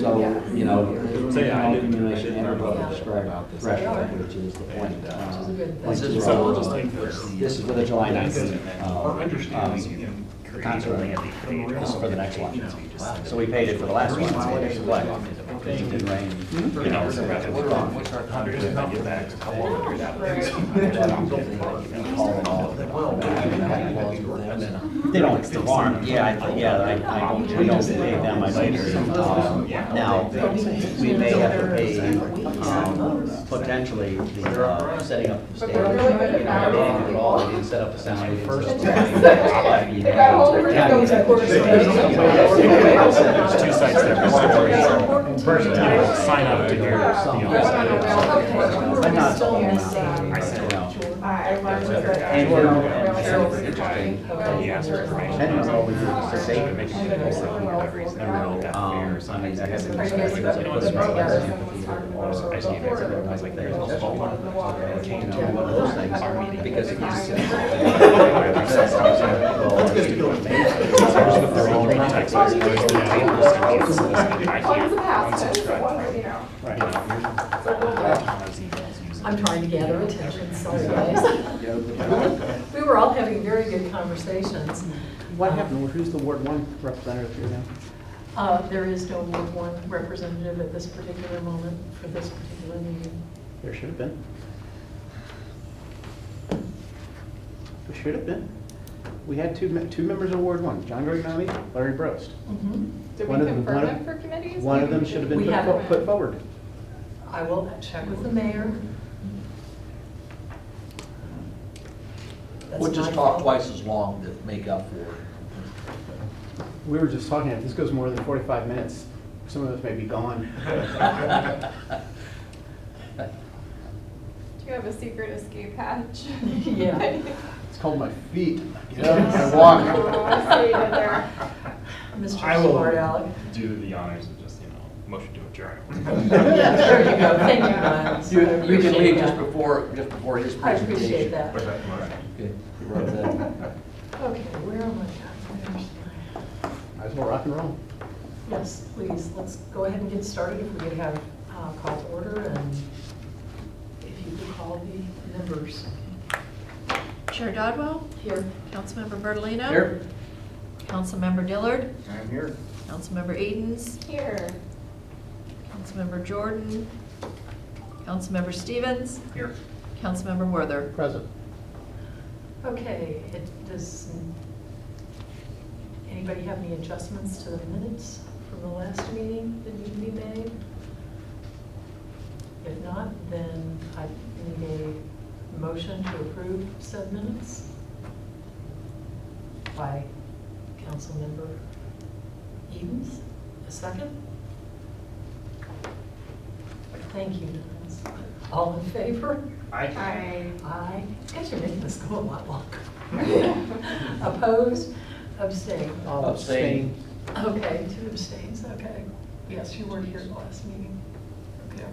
So, you know, So, yeah, I didn't communication and above the know described about this. threshold, which is the point. And, Which is a good thing. Points So are we'll all- just take this. This is for the July 9th. Concert. This is for the next one. So we paid it for the last one. What? Because it didn't rain. You know, so we're on $100 and then get back a couple $100 out of there. They don't farm, yeah, we don't pay them, I think. Now, we may have to pay, potentially, the, setting up the stage. You know, they didn't do it all, they didn't set up the sound. They didn't set up the- There's two sites there. Sign up to hear the I'm not Still talking missing. about, I said, you know, I learned that. and you know, it's interesting. He asked for information. Depending on what we do to say, Make it easy for whatever reason. I mean, that has to be. I just gave you guys everything. I was like, there's no small one. You know, one of those things, because if you They're all read text messages. I can't unsubscribe. I'm trying to gather attention, sorry guys. We were all having very good conversations. What happened? Who's the Ward 1 representative here now? There is no Ward 1 representative at this particular moment for this particular meeting. There should have been. There should have been. We had two members of Ward 1, John Grignani, Larry Brost. Did we One of them- confirm one of- them for committees? One of them should have been We haven't. put forward. I will check with the mayor. That's We'll just my talk fault. twice as long to make up for it. We were just talking, if this goes more than 45 minutes, some of us may be gone. Do you have a secret escape hatch? Yeah. It's called my feet. Get up and walk. Oh, I see you did there. Mr. I will Smart Aleck. do the honors of just, motion to adjourn. There you go, thank you, Miles. I You can appreciate leave that. just before his I presentation. appreciate that. Okay. You wrote that. Okay, where am I? Where's Might as well rock and roll. my- Yes, please, let's go ahead and get started. If we could have call to order and if you could call the members. Chair Dodwell, Here. Councilmember Bertolino. Here? Councilmember Dillard, I'm here. Councilmember Edens, Here. Councilmember Jordan, Councilmember Stevens, Here. Councilmember Worther. Present. Okay, does anybody have any adjustments to the minutes from the last meeting that need to be made? If not, then I need a motion to approve said minutes by Councilmember Edens. A second? Thank you, Dennis. All in favor? Aye. Aye. Guys, you're making this go a lot longer. Opposed? Abstained? I'll Abstain. Okay, 2 abstains, okay. Yes, you weren't here at the last meeting. Okay.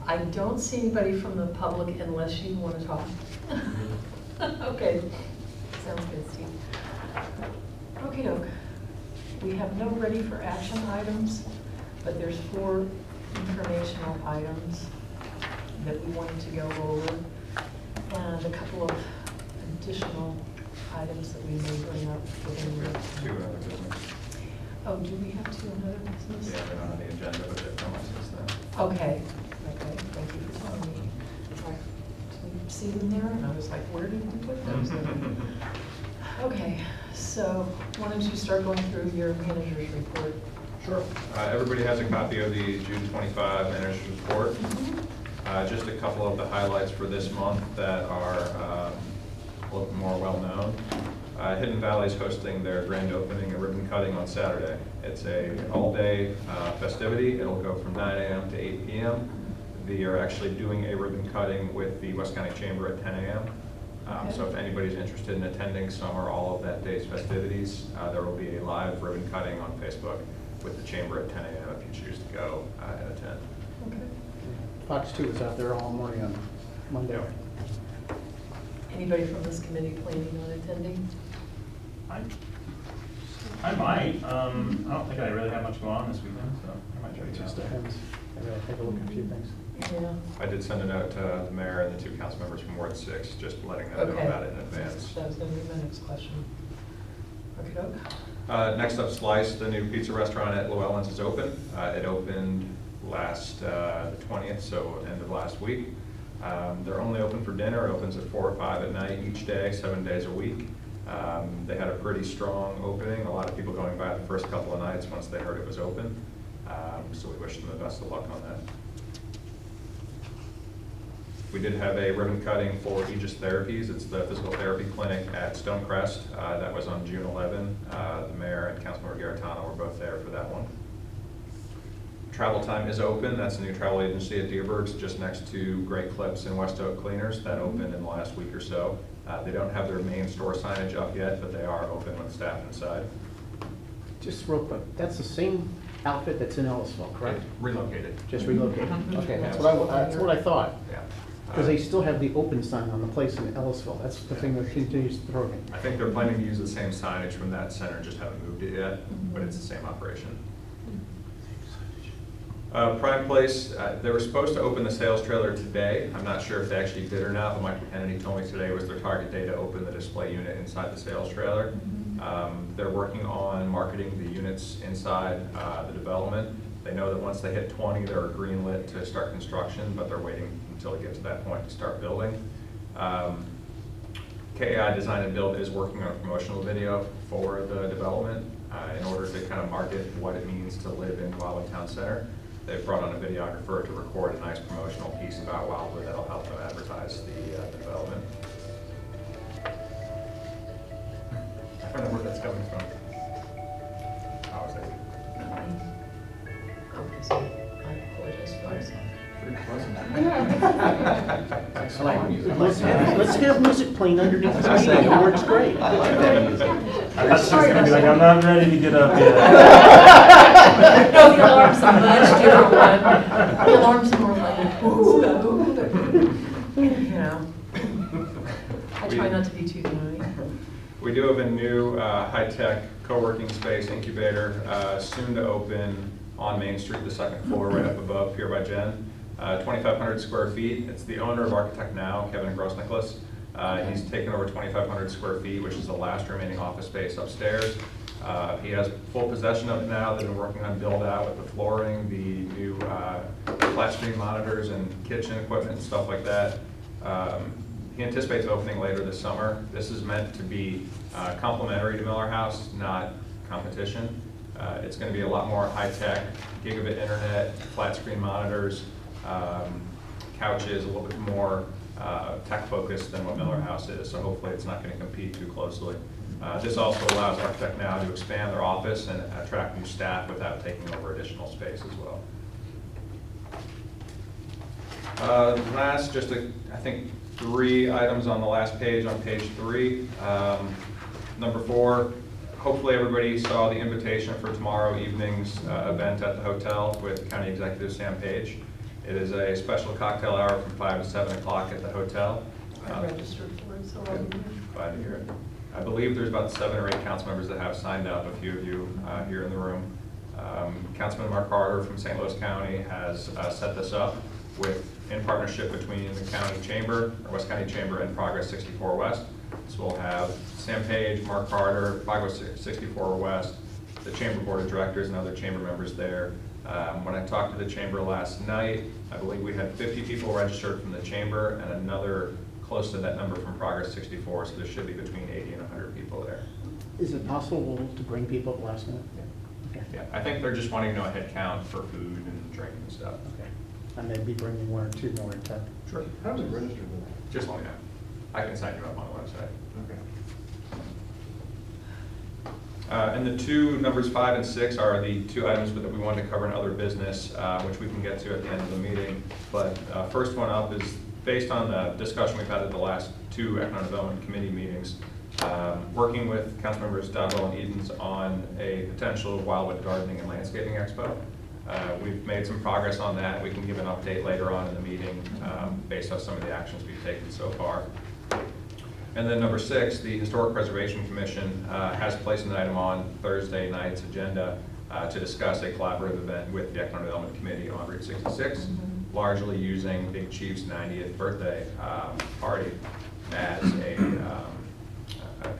I don't see anybody from the public unless you want to talk. Okay, sounds good, Steve. Okey-doke. We have no ready for action items, but there's 4 informational items that we wanted to go over, and a couple of additional items that we may bring up within the... Two other business. Oh, do we have 2 other business? Yeah, they're not on the agenda, but they're from us instead. Okay, okay, thank you for telling me. I see them there, and I was like, where did we put those in? Okay, so why don't you start going through your manager's report? Sure. Everybody has a copy of the June 25 manager's report. Just a couple of the highlights for this month that are a little bit more well-known. Hidden Valley is hosting their grand opening and ribbon cutting on Saturday. It's a all-day festivity. It'll go from 9 a.m. to 8 p.m. They are actually doing a ribbon cutting with the West County Chamber at 10 a.m. So if anybody's interested in attending some or all of that day's festivities, there will be a live ribbon cutting on Facebook with the Chamber at 10 a.m. if you choose to go and attend. Okay. Fox 2 is out there all morning on Monday. Anybody from this committee planning on attending? I might. I don't think I really have much going on this weekend, so I might try to It get just out. depends. I gotta take a look at a few things. Yeah. I did send it out to the mayor and the 2 council members from Ward 6, just letting them know Okay. about it in advance. That was gonna be my next question. Okay. Next up, Slice, the new pizza restaurant at Lowell is open. It opened last, the 20th, so end of last week. They're only open for dinner. It opens at 4 or 5 at night each day, 7 days a week. They had a pretty strong opening. A lot of people going by the first couple of nights once they heard it was open. So we wish them the best of luck on that. We did have a ribbon cutting for Aegis Therapies. It's the physical therapy clinic at Stonecrest. That was on June 11. The mayor and Councilmember Garitano were both there for that one. Travel Time is open. That's a new travel agency at Deerberg's, just next to Great Clips and West Oak Cleaners. That opened in the last week or so. They don't have their main store signage up yet, but they are open with staff inside. Just real quick, that's the same outfit that's in Ellisville, correct? Relocated. Just relocated? Mhm. Okay, that's what I thought. Yeah. Because they still have the open sign on the place in Ellisville. That's the thing that continues to throw me. I think they're planning to use the same signage from that center, just haven't moved it yet, but it's the same operation. Prime Place, they were supposed to open the sales trailer today. I'm not sure if they actually did or not, but Michael Kennedy told me today was their target day to open the display unit inside the sales trailer. They're working on marketing the units inside the development. They know that once they hit 20, they're greenlit to start construction, but they're waiting until they get to that point to start building. KAI Design and Build is working on a promotional video for the development in order to kind of market what it means to live in Wildwood Town Center. They've brought on a videographer to record a nice promotional piece about Wildwood that'll help them advertise the development. I don't know where that's coming from. How is it? Okay, so I apologize for this. Let's have music playing underneath the meeting. It works great. I thought she was gonna be like, I'm not ready to get up yet. No, the alarm's a much different one. The alarm's more like, ooh, you know. I try not to be too annoying. We do have a new high-tech co-working space, Incubator, soon to open on Main Street, the second floor, right up above Pier by Jen. 2,500 square feet. It's the owner of Architect Now, Kevin Gross-Nicholas. He's taken over 2,500 square feet, which is the last remaining office space upstairs. He has full possession of it now. They've been working on build out with the flooring, the new flat screen monitors and kitchen equipment and stuff like that. He anticipates opening later this summer. This is meant to be complementary to Miller House, not competition. It's going to be a lot more high-tech, gigabit internet, flat screen monitors, couches, a little bit more tech-focused than what Miller House is, so hopefully it's not going to compete too closely. This also allows Architect Now to expand their office and attract new staff without taking over additional space as well. Last, just I think 3 items on the last page, on page 3. Number 4, hopefully everybody saw the invitation for tomorrow evening's event at the hotel with County Executive Sam Page. It is a special cocktail hour from 5 to 7 o'clock at the hotel. I registered for it, so I'll be here. Glad to hear it. I believe there's about 7 or 8 council members that have signed up, a few of you here in the room. Councilman Mark Carter from St. Louis County has set this up in partnership between the county chamber, or West County Chamber, and Progress 64 West. So we'll have Sam Page, Mark Carter, Progress 64 West, the Chamber Board of Directors and other chamber members there. When I talked to the chamber last night, I believe we had 50 people registered from the chamber and another close to that number from Progress 64, so there should be between 80 and 100 people there. Is it possible to bring people up last minute? Okay. Yeah, I think they're just wanting to know a head count for food and drink and stuff. Okay. And then be bringing 1 or 2 more at a time. Sure. How does it register for that? Just let me know. I can sign you up on the website. Okay. And the 2 numbers 5 and 6 are the 2 items that we wanted to cover in other business, which we can get to at the end of the meeting. But first one up is based on the discussion we've had at the last 2 Economic Development Committee meetings, working with Councilmembers Dodwell and Edens on a potential Wildwood Gardening and Landscaping Expo. We've made some progress on that. We can give an update later on in the meeting based on some of the actions we've taken so far. And then number 6, the Historic Preservation Commission has placed an item on Thursday night's agenda to discuss a collaborative event with the Economic Development Committee on Route 66, largely using Big Chief's 90th birthday party as an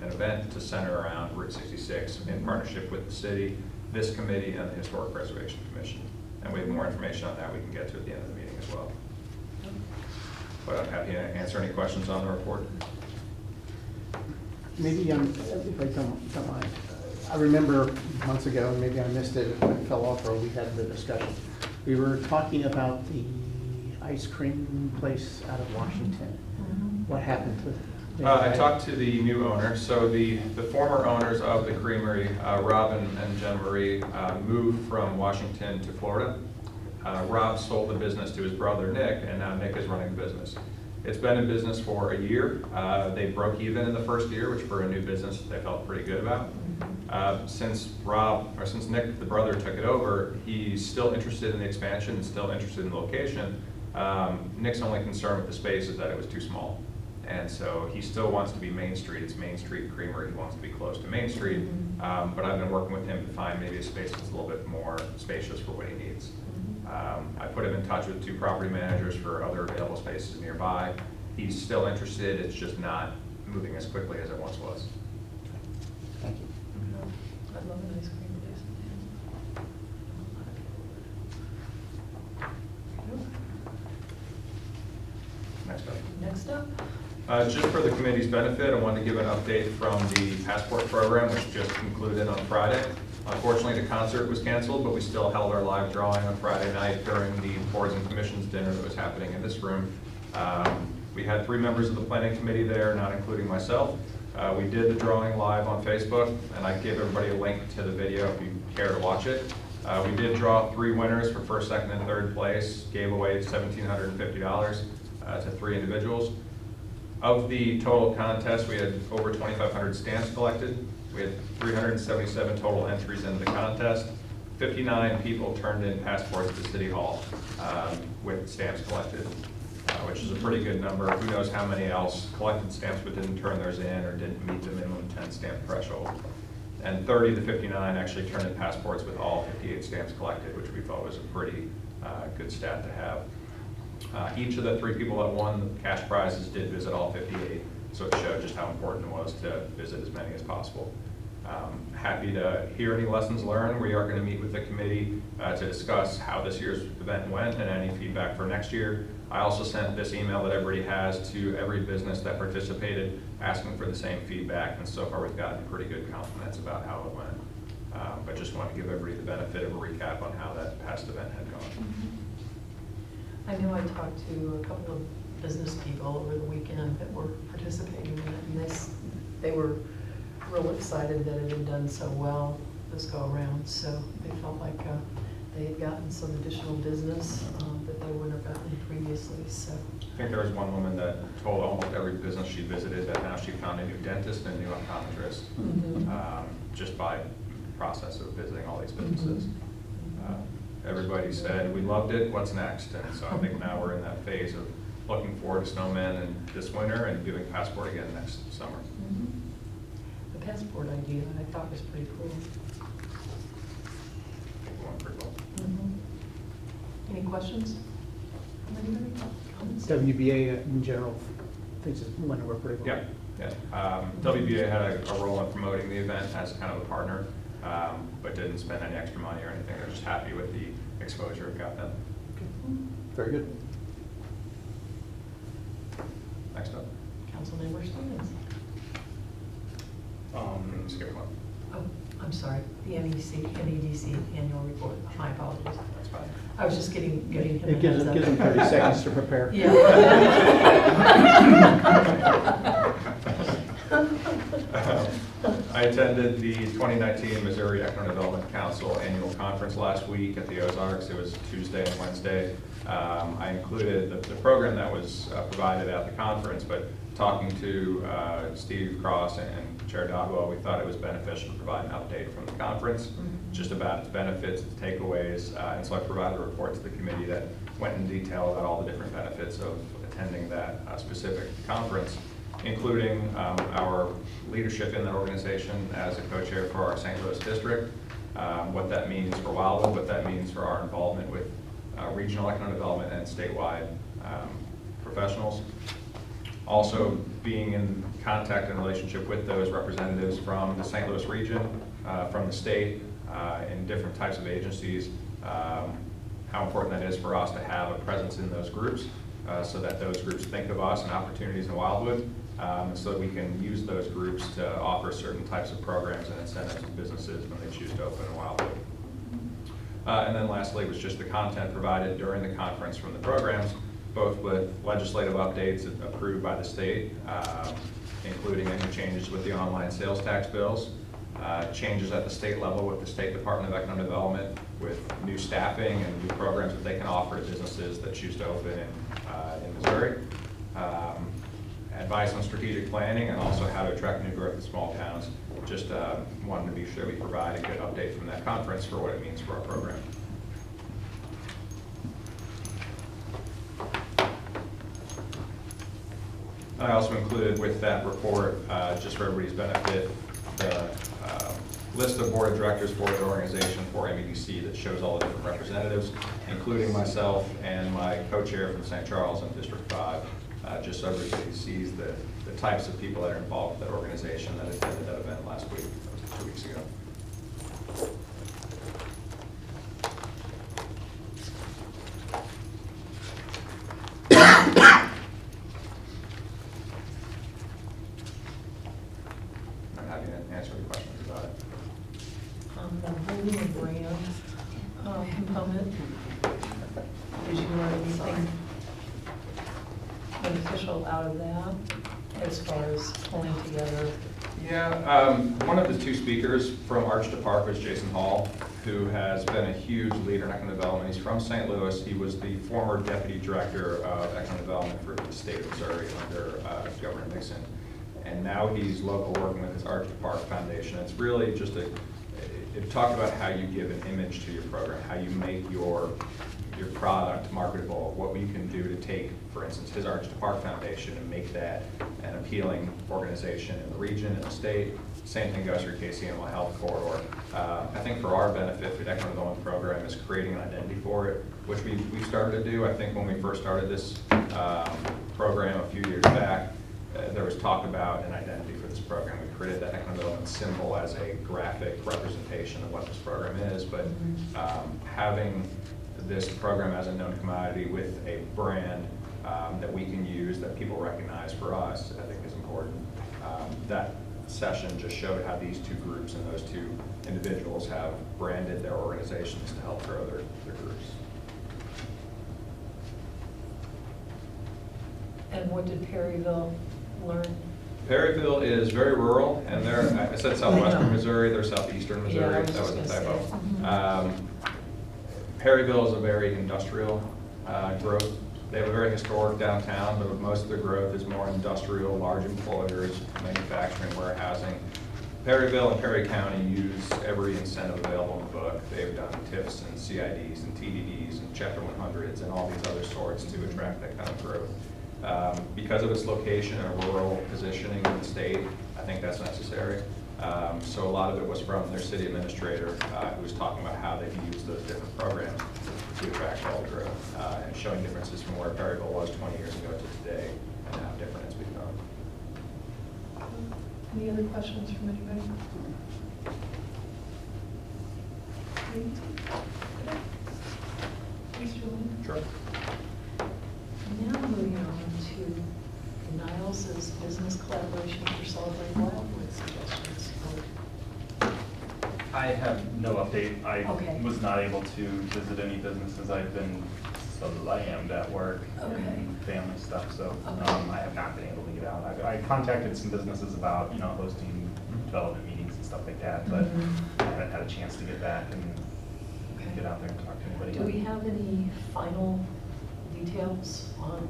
event to center around Route 66 in partnership with the city, this committee, and the Historic Preservation Commission. And we have more information on that we can get to at the end of the meeting as well. But I'm happy to answer any questions on the report. Maybe, if I don't mind, I remember months ago, and maybe I missed it, it fell off, or we had the discussion. We were talking about the ice cream place out of Washington. What happened to it? I talked to the new owner. So the former owners of the creamery, Rob and Jen Marie, moved from Washington to Florida. Rob sold the business to his brother Nick, and now Nick is running the business. It's been in business for a year. They broke even in the first year, which for a new business they felt pretty good about. Since Nick, the brother, took it over, he's still interested in the expansion, still interested in the location. Nick's only concern with the space is that it was too small. And so he still wants to be Main Street. It's Main Street Creamery. He wants to be close to Main Street. But I've been working with him to find maybe a space that's a little bit more spacious for what he needs. I put him in touch with 2 property managers for other available spaces nearby. He's still interested. It's just not moving as quickly as it once was. Thank you. I love an ice cream place. Next up. Next up. Just for the committee's benefit, I wanted to give an update from the passport program, which just concluded on Friday. Unfortunately, the concert was canceled, but we still held our live drawing on Friday night during the boards and commissions dinner that was happening in this room. We had 3 members of the planning committee there, not including myself. We did the drawing live on Facebook, and I gave everybody a link to the video if you care to watch it. We did draw 3 winners for first, second, and third place, gave away $1,750 to 3 individuals. Of the total contest, we had over 2,500 stamps collected. We had 377 total entries into the contest. 59 people turned in passports to City Hall with stamps collected, which is a pretty good number. Who knows how many else collected stamps but didn't turn theirs in or didn't meet the minimum 10 stamp threshold. And 30 of the 59 actually turned in passports with all 58 stamps collected, which we thought was a pretty good stat to have. Each of the 3 people that won the cash prizes did visit all 58, so it showed just how important it was to visit as many as possible. Happy to hear any lessons learned. We are going to meet with the committee to discuss how this year's event went and any feedback for next year. I also sent this email that everybody has to every business that participated, asking for the same feedback, and so far we've gotten pretty good compliments about how it went. But just want to give everybody the benefit of a recap on how that past event had gone. I know I talked to a couple of business people over the weekend that were participating in it, and they were real excited that it had done so well this go around. So they felt like they had gotten some additional business that they wouldn't have gotten previously. So I think there was one woman that told almost every business she visited that now she found a new dentist and a new optometrist just by process of visiting all these businesses. Everybody said, we loved it, what's next? And so I think now we're in that phase of looking forward to snowmen and this winter and doing passport again next summer. The passport idea I thought was pretty cool. I think we're going pretty well. Any questions? Anybody? Comments? WBA in general thinks it's went over pretty well. Yeah. WBA had a role in promoting the event as kind of a partner, but didn't spend any extra money or anything. They're just happy with the exposure it got them. Very good. Next up. Councilmember Stevens. Skip one. Oh, I'm sorry, the NEDC annual report. My apologies. That's fine. I was just getting him a It gives heads up. them 30 seconds to prepare. Yeah. I attended the 2019 Missouri Economic Development Council annual conference last week at the Ozarks. It was Tuesday and Wednesday. I included the program that was provided at the conference, but talking to Steve Cross and Chair Dodwell, we thought it was beneficial to provide an update from the conference, just about its benefits, its takeaways, and so I provided a report to the committee that went in detail about all the different benefits of attending that specific conference. including our leadership in that organization as a co-chair for our St. Louis district, what that means for Wildwood, what that means for our involvement with regional economic development and statewide professionals. Also being in contact and relationship with those representatives from the St. Louis region, from the state, in different types of agencies, how important that is for us to have a presence in those groups so that those groups think of us and opportunities in Wildwood, so that we can use those groups to offer certain types of programs and incentives to businesses when they choose to open in Wildwood. And then lastly was just the content provided during the conference from the programs, both with legislative updates approved by the state, including any changes with the online sales tax bills, changes at the state level with the State Department of Economic Development, with new staffing and new programs that they can offer to businesses that choose to open in Missouri, advice on strategic planning, and also how to attract new growth in small towns. Just wanted to be sure we provide a good update from that conference for what it means for our program. I also included with that report, just for everybody's benefit, the list of board of directors for the organization for MEDC that shows all the different representatives, including myself and my co-chair from St. Charles in District 5, just so everybody sees the types of people that are involved with that organization that attended that event last week, 2 weeks ago. I'm happy to answer any questions about it. The holding a brand component, did you learn anything beneficial out of that as far as pulling together? Yeah, one of the two speakers from Arch Park was Jason Hall, who has been a huge leader in economic development. He's from St. Louis. He was the former deputy director of economic development for the state of Missouri under Governor Nixon. And now he's local working with his Arch Park Foundation. It's really just it talked about how you give an image to your program, how you make your product marketable, what we can do to take, for instance, his Arch Park Foundation and make that an appealing organization in the region, in the state. Same thing goes for KCML Health Corridor. I think for our benefit, the economic development program is creating an identity for it, which we started to do. I think when we first started this program a few years back, there was talk about an identity for this program. We created that economic development symbol as a graphic representation of what this program is, but having this program as a known commodity with a brand that we can use, that people recognize for us, I think is important. That session just showed how these two groups and those two individuals have branded their organizations to help grow their groups. And what did Perryville learn? Perryville is very rural, and I said southwestern Missouri, they're southeastern Missouri. Yeah, I was that was a just typo. gonna say. Perryville is a very industrial growth. They have a very historic downtown, but most of the growth is more industrial, large employers, manufacturing, warehousing. Perryville and Perry County use every incentive available in the book. They've done TIFs and CIDs and TDDs and Chapter 100s and all these other sorts to attract that kind of growth. Because of its location and rural positioning in the state, I think that's necessary. So a lot of it was from their city administrator who was talking about how they've used those different programs to attract all the growth and showing differences from where Perryville was 20 years ago to today and how different it's become. Any other questions from anybody? Thanks, Julie. Sure. Now moving on to Niles's business collaboration for Celebrate Wildwood suggestions. I have no update. I Okay. was not able to visit any businesses. I've been slammed at work Okay. and family stuff, so Okay. I have not been able to get out. I contacted some businesses about, hosting development meetings and stuff like that, but I haven't had a chance to get back and get out there and talk to anybody. Do we have any final details on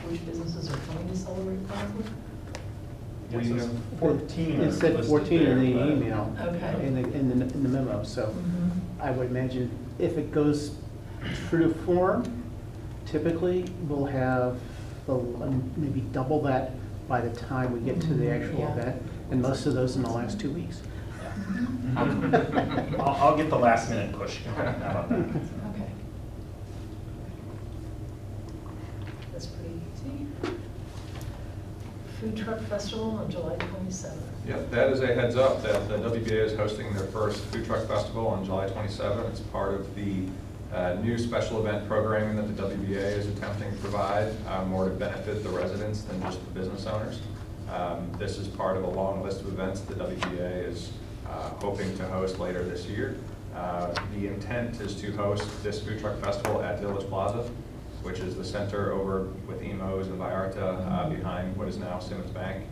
which businesses are coming to Celebrate Wildwood? Yes, it was 14 It said listed 14 in there, the but- email, Okay. in the memo, so I would imagine if it goes true to form, typically we'll have maybe double that by the time we get to the actual Yeah. event, and most of those in the last 2 weeks. I'll get the last minute push going. How about that? Okay. That's pretty easy. Food Truck Festival on July 27th. Yep, that is a heads up that the WBA is hosting their first Food Truck Festival on July 27th. It's part of the new special event programming that the WBA is attempting to provide, more to benefit the residents than just the business owners. This is part of a long list of events the WBA is hoping to host later this year. The intent is to host this Food Truck Festival at Village Plaza, which is the center over with Emos and Vallarta behind what is now Simmons Bank.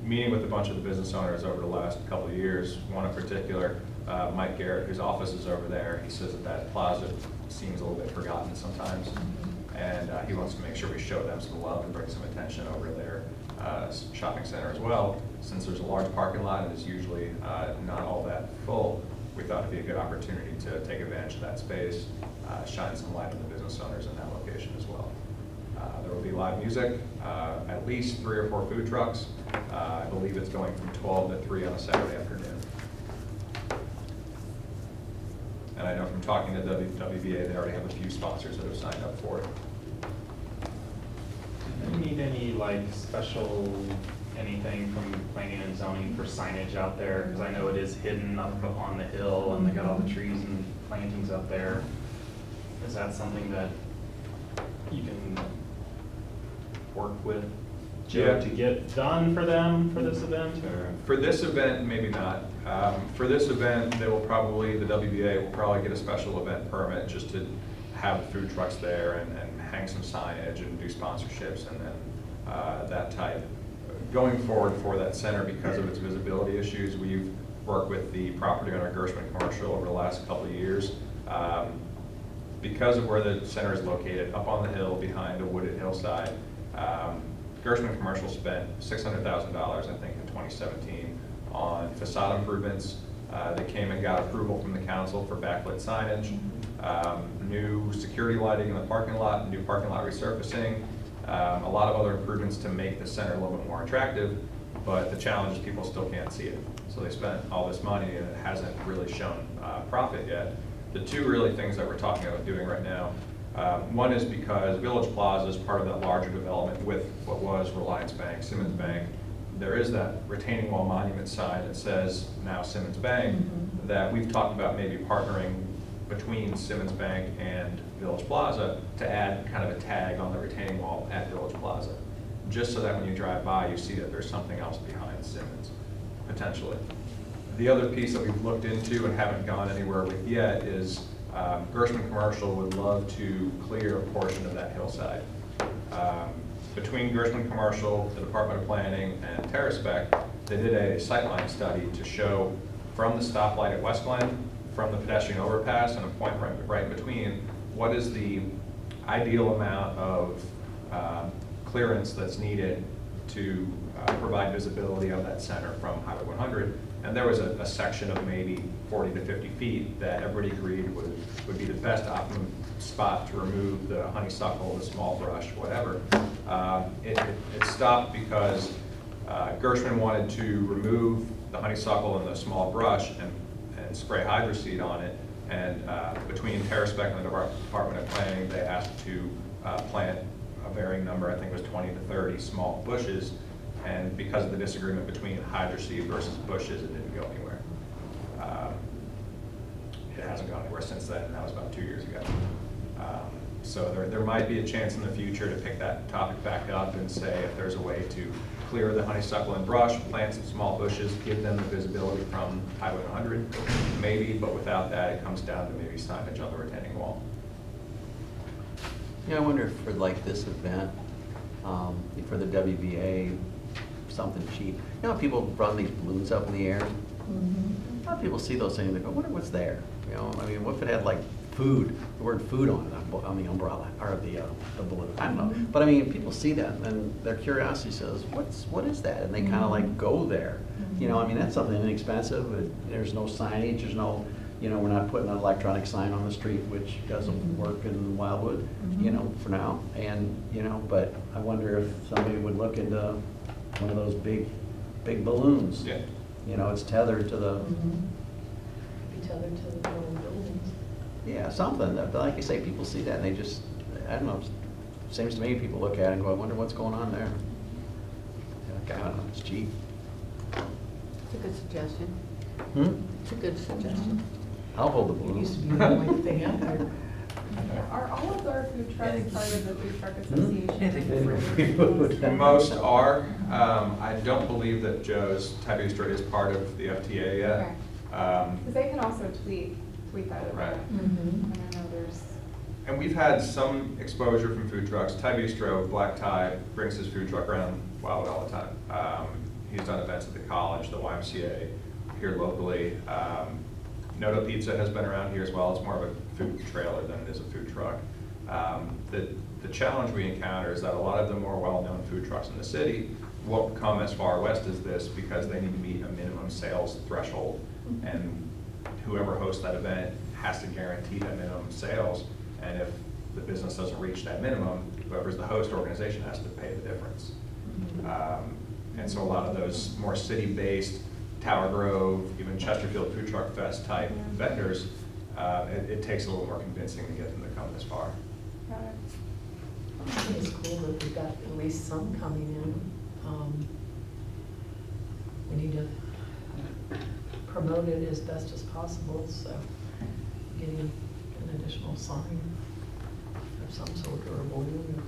Meeting with a bunch of the business owners over the last couple of years, one in particular, Mike Garrett, whose office is over there. He says that that plaza seems a little bit forgotten sometimes, and he wants to make sure we show them some love and bring some attention over their shopping center as well. Since there's a large parking lot and it's usually not all that full, we thought it'd be a good opportunity to take advantage of that space, shine some light on the business owners in that location as well. There will be live music, at least 3 or 4 food trucks. I believe it's going from 12 to 3 on a Saturday afternoon. And I know from talking to WBA, they already have a few sponsors that have signed up for it. Do you need any like special anything from planning and zoning for signage out there? Because I know it is hidden up on the hill and they got all the trees and plantings up there. Is that something that you can work with Joe to get done for them for this event, or? For this event, maybe not. For this event, they will probably, the WBA will probably get a special event permit just to have food trucks there and hang some signage and do sponsorships and then that type. Going forward for that center, because of its visibility issues, we've worked with the property owner Gershman Commercial over the last couple of years. Because of where the center is located, up on the hill behind a wooded hillside, Gershman Commercial spent $600,000, I think, in 2017 on facade improvements. They came and got approval from the council for backlit signage, new security lighting in the parking lot, new parking lot resurfacing, a lot of other improvements to make the center a little bit more attractive, but the challenge is people still can't see it. So they spent all this money and it hasn't really shown profit yet. The two really things that we're talking about doing right now, one is because Village Plaza is part of that larger development with what was Reliance Bank, Simmons Bank. There is that retaining wall monument sign that says now Simmons Bank, that we've talked about maybe partnering between Simmons Bank and Village Plaza to add kind of a tag on the retaining wall at Village Plaza, just so that when you drive by, you see that there's something else behind Simmons, potentially. The other piece that we've looked into and haven't gone anywhere with yet is Gershman Commercial would love to clear a portion of that hillside. Between Gershman Commercial, the Department of Planning, and TerraSpec, they did a sightline study to show from the stoplight at West Glen, from the pedestrian overpass, and a point right in between, what is the ideal amount of clearance that's needed to provide visibility of that center from Highway 100. And there was a section of maybe 40 to 50 feet that everybody agreed would be the best optimum spot to remove the honeysuckle, the small brush, whatever. It stopped because Gershman wanted to remove the honeysuckle and the small brush and spray hydroseed on it. And between TerraSpec and the Department of Planning, they asked to plant a varying number, I think it was 20 to 30 small bushes. And because of the disagreement between hydroseed versus bushes, it didn't go anywhere. It hasn't gone anywhere since then, and that was about 2 years ago. So there might be a chance in the future to pick that topic back up and say if there's a way to clear the honeysuckle and brush, plant some small bushes, give them the visibility from Highway 100, maybe, but without that, it comes down to maybe signage on the retaining wall. Yeah, I wonder if for like this event, for the WBA, something cheap. You know, people run these balloons up in the air. A lot of people see those things and they go, I wonder what's there. You know, I mean, what if it had like food, the word food on it, on the umbrella, or the balloon, I don't know. But I mean, people see that and then their curiosity says, what is that? And they kind of like go there. You know, I mean, that's something inexpensive. There's no signage, there's no You know, we're not putting an electronic sign on the street, which doesn't work in Wildwood, you know, for now. And, you know, but I wonder if somebody would look into one of those big balloons. Yeah. You know, it's tethered to the, Be tethered to the buildings. yeah, something. That, like you say, people see that and they just, I don't know, seems to me people look at it and go, I wonder what's going on there. Like, I don't know, it's cheap. It's a good suggestion. It's a good suggestion. I'll hold the It used to balloon. be the only thing out there. Are all of our food trucks part of the Food Truck Association? Most are. I don't believe that Joe's Thai Bistro is part of the FTA yet. Because they can also tweet that over. Right. And I know there's, And we've had some exposure from food trucks. Thai Bistro, Black Thai, brings his food truck around Wildwood all the time. He's done events at the college, the YMCA, here locally. Noto Pizza has been around here as well. It's more of a food trailer than it is a food truck. The challenge we encounter is that a lot of the more well-known food trucks in the city won't come as far west as this because they need to meet a minimum sales threshold. And whoever hosts that event has to guarantee that minimum sales. And if the business doesn't reach that minimum, whoever's the host organization has to pay the difference. And so a lot of those more city-based, Tower Grove, even Chesterfield Food Truck Fest type vendors, it takes a little more convincing to get them to come this far. got it. I think it's cool that we've got at least some coming in. We need to promote it as best as possible, so getting an additional sign of some sort or a balloon or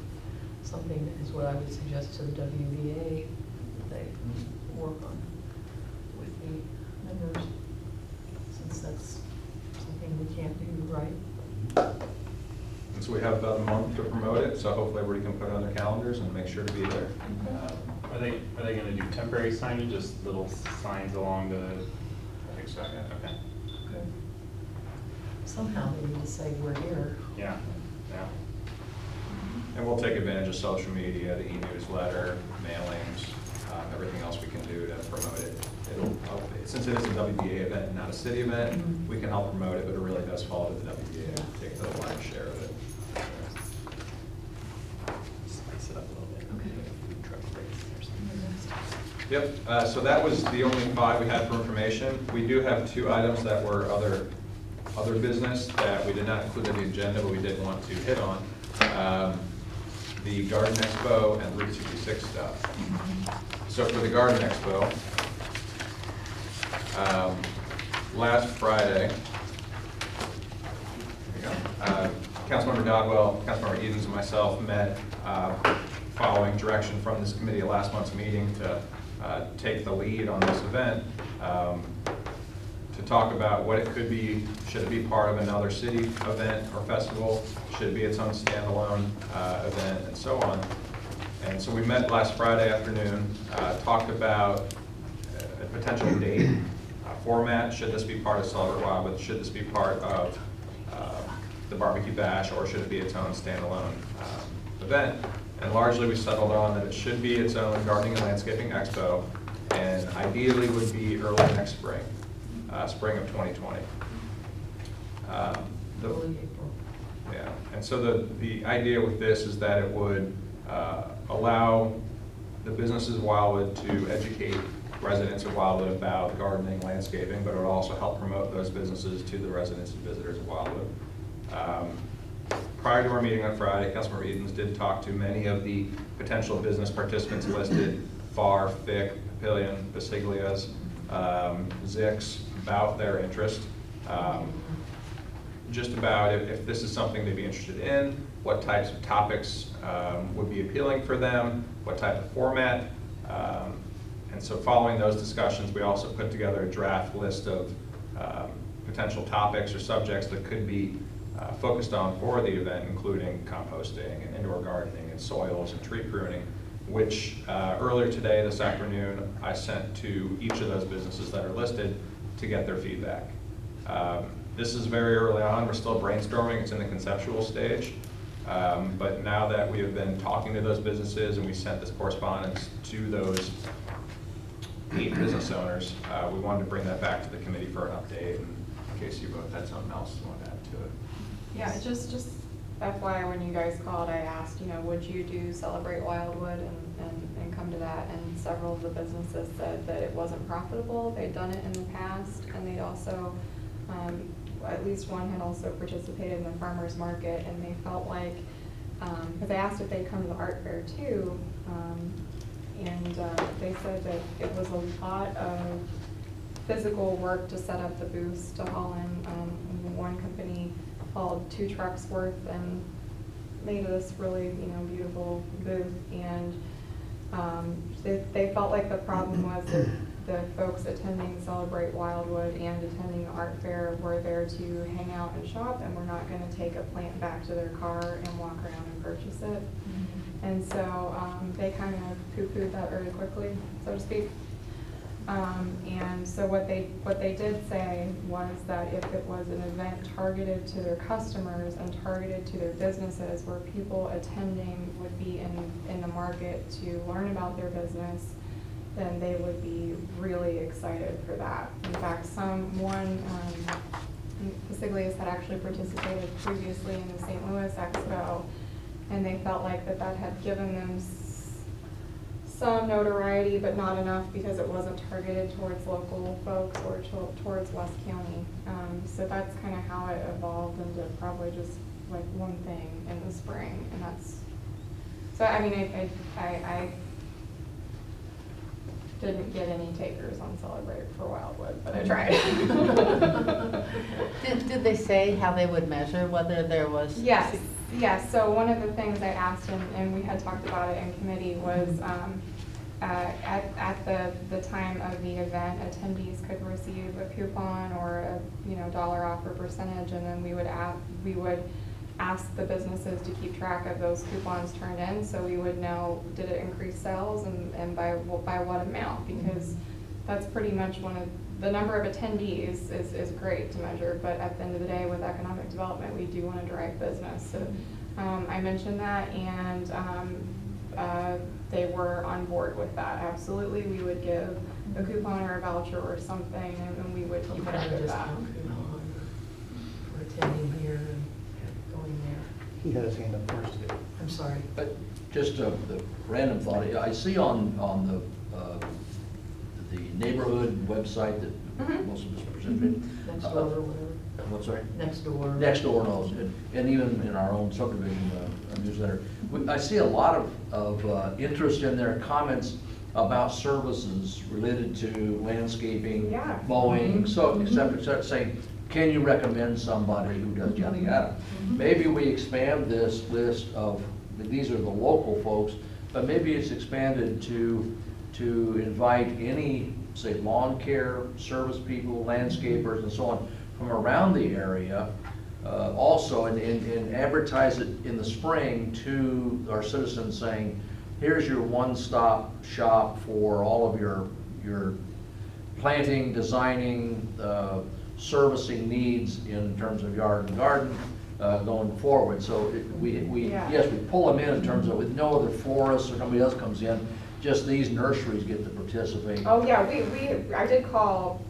something is what I would suggest to the WVA that they work on with the members, since that's something we can't do, right? And so we have about a month to promote it, so hopefully everybody can put it on their calendars and make sure to be there. Are they gonna do temporary signage, just little signs along the? I think so, yeah. Okay. Okay. Somehow they need to say we're here. Yeah, yeah. And we'll take advantage of social media, the e-newsletter, mailings, everything else we can do to promote it. Since it is a WBA event and not a city event, we can help promote it, but it really does fall to the WBA to take the lion's share of it. Spice it up a little bit. Okay. Food truck race or something. Yep, so that was the only 5 we had for information. We do have 2 items that were other business that we did not include in the agenda, but we did want to hit on. The Garden Expo and Route 66 stuff. So for the Garden Expo, last Friday, Councilmember Dodwell, Councilmember Edens, and myself met following direction from this committee at last month's meeting to take the lead on this event, to talk about what it could be. Should it be part of another city event or festival? Should it be its own standalone event, and so on. And so we met last Friday afternoon, talked about a potential date, format. Should this be part of Celebrate Wildwood? Should this be part of the Barbecue Bash, or should it be its own standalone event? And largely we settled on that it should be its own gardening and landscaping expo, and ideally would be early next spring, spring of 2020. Early April. Yeah, and so the idea with this is that it would allow the businesses of Wildwood to educate residents of Wildwood about gardening, landscaping, but it would also help promote those businesses to the residents and visitors of Wildwood. Prior to our meeting on Friday, Councilmember Edens did talk to many of the potential business participants listed, FAR, FIC, Papillion, Basiglias, Zix, about their interest. Just about if this is something they'd be interested in, what types of topics would be appealing for them, what type of format. And so following those discussions, we also put together a draft list of potential topics or subjects that could be focused on for the event, including composting and indoor gardening and soils and tree pruning, which earlier today, this afternoon, I sent to each of those businesses that are listed to get their feedback. This is very early on. We're still brainstorming. It's in the conceptual stage. But now that we have been talking to those businesses and we sent this correspondence to those 8 business owners, we wanted to bring that back to the committee for an update and in case you both had something else you want to add to it. Yeah, just FYI, when you guys called, I asked, would you do Celebrate Wildwood and come to that? And several of the businesses said that it wasn't profitable. They'd done it in the past, and they'd also, at least one had also participated in the farmer's market, and they felt like, because I asked if they'd come to the art fair too, and they said that it was a lot of physical work to set up the booths, to haul in. One company hauled 2 trucks worth and made this really, beautiful booth. And they felt like the problem was that the folks attending Celebrate Wildwood and attending the art fair were there to hang out and shop, and were not going to take a plant back to their car and walk around and purchase it. And so they kind of poo-pooed that very quickly, so to speak. And so what they did say was that if it was an event targeted to their customers and targeted to their businesses, where people attending would be in the market to learn about their business, then they would be really excited for that. In fact, one Pasiglias had actually participated previously in the St. Louis Expo, and they felt like that had given them some notoriety, but not enough, because it wasn't targeted towards local folks or towards West County. So that's kind of how it evolved into probably just like one thing in the spring, and that's. So I mean, I didn't get any takers on Celebrate for Wildwood, but I tried. Did they say how they would measure whether there was? Yes. So one of the things I asked, and we had talked about it in committee, was at the time of the event, attendees could receive a coupon or a dollar off or percentage, and then we would ask the businesses to keep track of those coupons turned in, so we would know, did it increase sales, and by what amount, because that's pretty much the number of attendees is great to measure, but at the end of the day, with economic development, we do want to drive business. So I mentioned that, and they were on board with that. Absolutely, we would give a coupon or a voucher or something, and we would keep track of that. For attending here and going there. He had his hand up first. I'm sorry. But just the random thought, I see on the neighborhood website that most of us participated. Next door or whatever. What's sorry? Next door. Next door knows, and even in our own subdivision newsletter. I see a lot of interest in their comments about services related to landscaping, Yeah. mowing, so et cetera, saying, can you recommend somebody who does yada yada? Maybe we expand this list of, these are the local folks, but maybe it's expanded to invite any, say, lawn care service people, landscapers, and so on, from around the area, also, and advertise it in the spring to our citizens, saying, here's your one-stop shop for all of your planting, designing, servicing needs in terms of yard and garden going forward. So yes, we pull them in terms of, with no other florists or nobody else comes in, just these nurseries get to participate. Oh yeah, I did call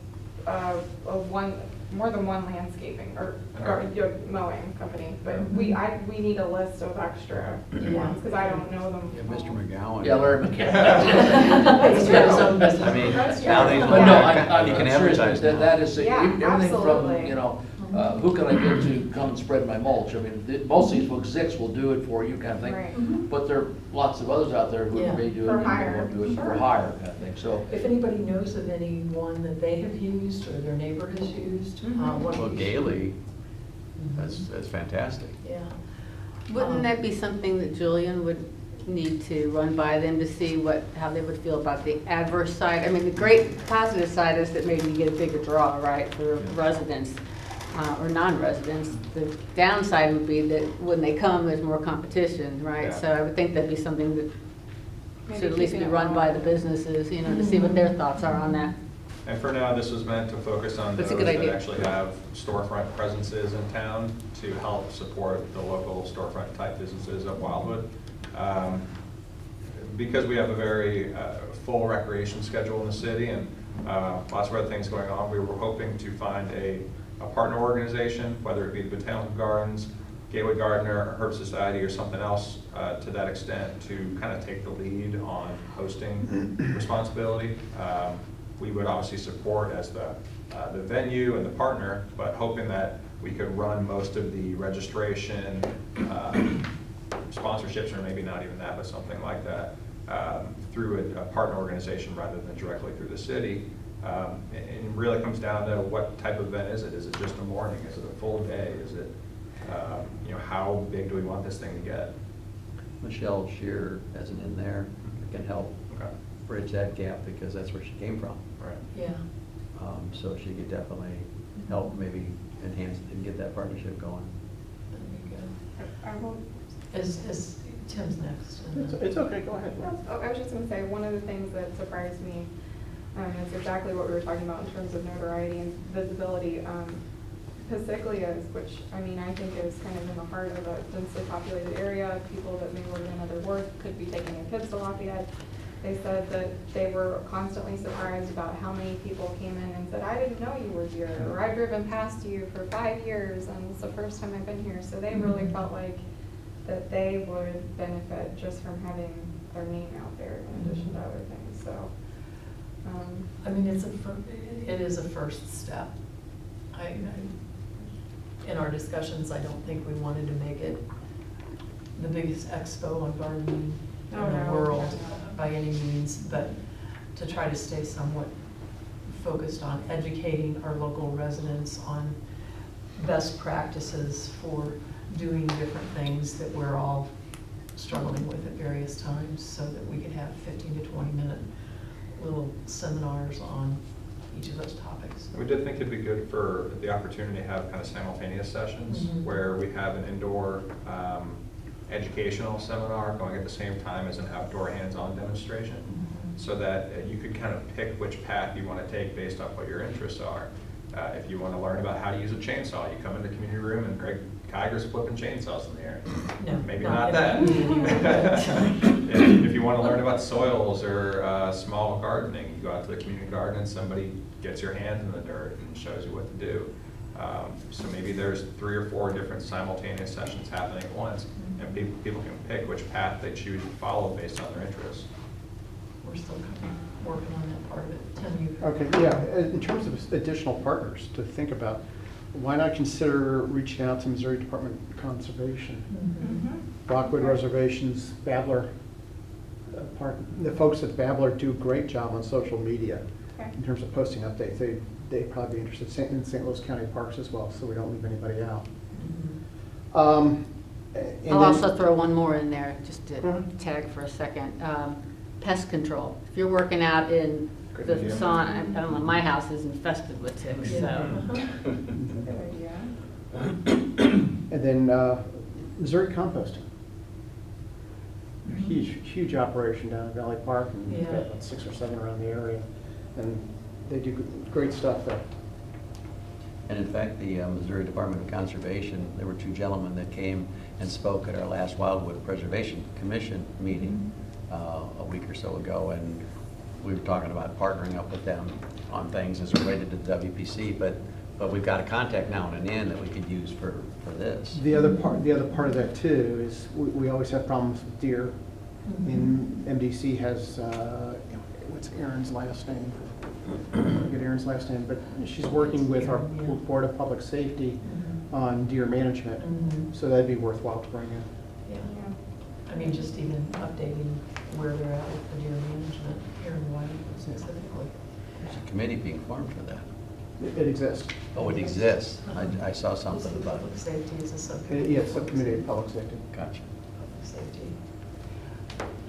more than one landscaping or mowing company, but we need a list of extra ones, because I don't know them. Yeah, Mr. McGowan. Yeah, Larry McCann. That's true. I mean, That's now true. they But no, I'm you can serious, advertise that now. is, Yeah, everything from, absolutely. who can I get to come and spread my mulch? I mean, most of these folks, Zix will do it for you kind of thing. Right. But there are lots of others out there who Yeah. may do it, For and hire. won't do it for Sure. hire kind of thing, so. If anybody knows of anyone that they have used or their neighbor has used, what Well, do you- Gailey, that's fantastic. Yeah. Wouldn't that be something that Julian would need to run by them to see how they would feel about the adverse side? I mean, the great positive side is that maybe you get a bigger draw, right, for residents or non-residents. The downside would be that when they come, there's more competition, right? Yeah. So I would think that'd be something that Maybe should at least be keeping it run by the relevant. businesses, to see what their thoughts are on that. And for now, this was meant to focus on That's those a good that idea. actually have storefront presences in town to help support the local storefront type businesses of Wildwood. Because we have a very full recreation schedule in the city and lots of other things going on, we were hoping to find a a partner organization, whether it be the Botanical Gardens, Gateway Gardener, Herb Society, or something else to that extent, to kind of take the lead on hosting responsibility. We would obviously support as the venue and the partner, but hoping that we could run most of the registration, sponsorships, or maybe not even that, but something like that, through a partner organization rather than directly through the city. And it really comes down to what type of event is it? Is it just a morning? Is it a full day? Is it, how big do we want this thing to get? Michelle Shear, as an in there, can help Okay. bridge that gap because that's where she came from. Right. Yeah. So she could definitely help maybe enhance and get that partnership going. That'd be good. I won't Is Tim's next? and then- It's okay, go ahead. Oh, I was just gonna say, one of the things that surprised me is exactly what we were talking about in terms of notoriety and visibility. Paciglias, which, I mean, I think is kind of in the heart of a densely populated area, people that may live in another ward could be taking their kids to Lafayette. They said that they were constantly surprised about how many people came in and said, I didn't know you were here, or I've driven past you for 5 years and it's the first time I've been here. So they really felt like that they would benefit just from having their name out there in addition to other things, so. I mean, it is a first step. In our discussions, I don't think we wanted to make it the biggest expo on gardening in Oh, the no. world by any means, but to try to stay somewhat focused on educating our local residents on best practices for doing different things that we're all struggling with at various times, so that we could have 15 to 20-minute little seminars on each of those topics. We did think it'd be good for the opportunity to have kind of simultaneous sessions where we have an indoor educational seminar going at the same time as an outdoor hands-on demonstration, so that you could kind of pick which path you want to take based off what your interests are. If you want to learn about how to use a chainsaw, you come in the community room and Greg Kiger's flipping chainsaws in the air. No, Maybe not not that. If you want to learn about soils or small gardening, you go out to the community garden and somebody gets your hands in the dirt and shows you what to do. So maybe there's 3 or 4 different simultaneous sessions happening at once, and people can pick which path they choose to follow based on their interests. We're still working on that part of it. Tim, you. Okay, yeah, in terms of additional partners to think about, why not consider reaching out to Missouri Department of Conservation? Rockwood Reservations, Babbler Park, the folks at Babbler do a great job on social media Okay. in terms of posting updates. They'd probably be interested in St. Louis County Parks as well, so we don't leave anybody out. And I'll then- also throw one more in there, just to Mhm. tag for a second. Pest control. If you're working out in the idea. sun, I don't know, my house is infested with ticks, so. Good idea. And then Missouri Composting. Huge operation down in Valley Park, and we've got Yeah. about 6 or 7 around the area, and they do great stuff there. And in fact, the Missouri Department of Conservation, there were 2 gentlemen that came and spoke at our last Wildwood Preservation Commission meeting a week or so ago, and we were talking about partnering up with them on things as related to the WPC, but we've got a contact now and an in that we could use for this. The other part of that too is we always have problems with deer. And MDC has, what's Erin's last name? I forget Erin's last name, but she's working with our Board of Public Safety on deer management. So that'd be worthwhile to bring in. Yeah. Yeah. I mean, just even updating where they're at with the deer management here in Wyoming specifically. There's a committee being formed for that. It exists. Oh, it exists. I saw something about Public it. safety is a subcommittee. Yeah, Subcommittee of Public Safety. Gotcha. Public safety.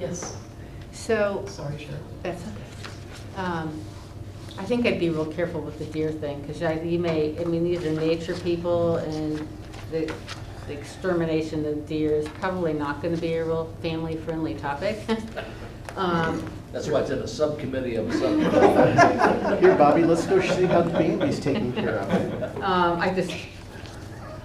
Yes, So, sorry, Cheryl. that's okay. I think I'd be real careful with the deer thing, because these are nature people, and the extermination of deer is probably not going to be a real family-friendly topic. That's why it's in a subcommittee of a subcommittee. Here, Bobby, let's go see how the baby's taken care of.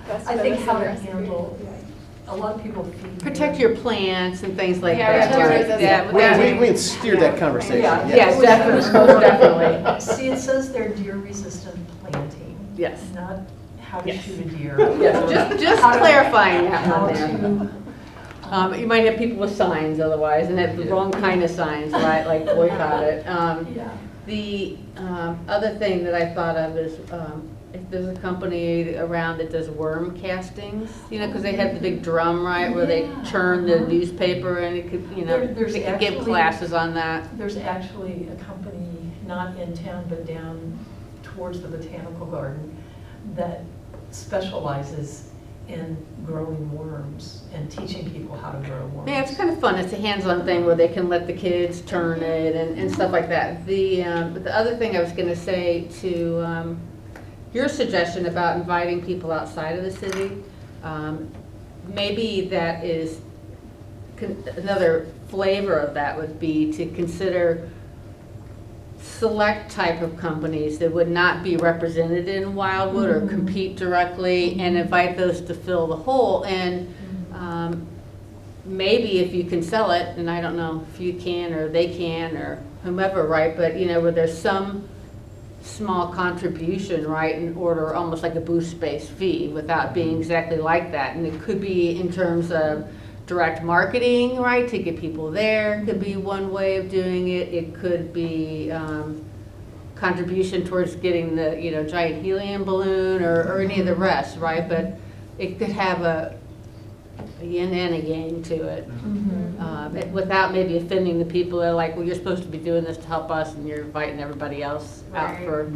Best I think how to medicine handle, recipe. a lot of people feed. protect your plants and things like Yeah, that. protect your- Yeah, We can steer that conversation. Yeah, yes. definitely, most definitely. See, it says they're deer-resistant planting. Yes. Not how to Yes. shoot a deer. Yeah, just How to- clarifying that how one there. to- You might have people with signs otherwise, and have the wrong kind of signs, right, like boycott it. Yeah. The other thing that I thought of is, if there's a company around that does worm castings, you know, because they have the big drum, right, where they Yeah. churn the newspaper, and it could, you know, There's they could give actually- classes on that. There's actually a company, not in town, but down towards the botanical garden, that specializes in growing worms and teaching people how to grow worms. Yeah, it's kind of fun. It's a hands-on thing where they can let the kids turn it and stuff like that. But the other thing I was going to say to your suggestion about inviting people outside of the city, maybe that is another flavor of that would be to consider select type of companies that would not be represented in Wildwood or compete directly, and invite those to fill the hole. And maybe if you can sell it, and I don't know if you can or they can or whomever, right, but you know, where there's some small contribution, right, in order, almost like a booth space fee, without being exactly like that. And it could be in terms of direct marketing, right, to get people there, could be one way of doing it. It could be contribution towards getting the, you know, giant helium balloon or any of the rest, right? But it could have a yin and a yang to it, without maybe offending the people that are like, well, you're supposed to be doing this to help us, and you're inviting everybody else out Right. for.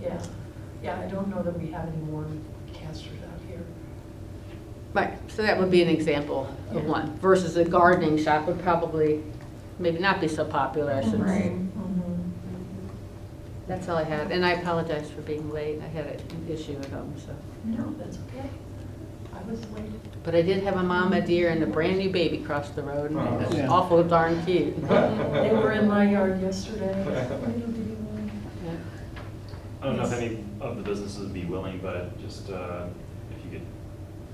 Yeah, yeah, I don't know that we have any worm casters out here. Right, so that would be an example of one, versus a gardening shop would probably maybe not be so popular, I should say. Right. That's all I had, and I apologize for being late. I had an issue at home, so. No, that's okay. I was late. But I did have a mama deer and a brand new baby cross the road, and it was Yeah. awful darn cute. They were in my yard yesterday. I don't know if any of the businesses would be willing, but just if you could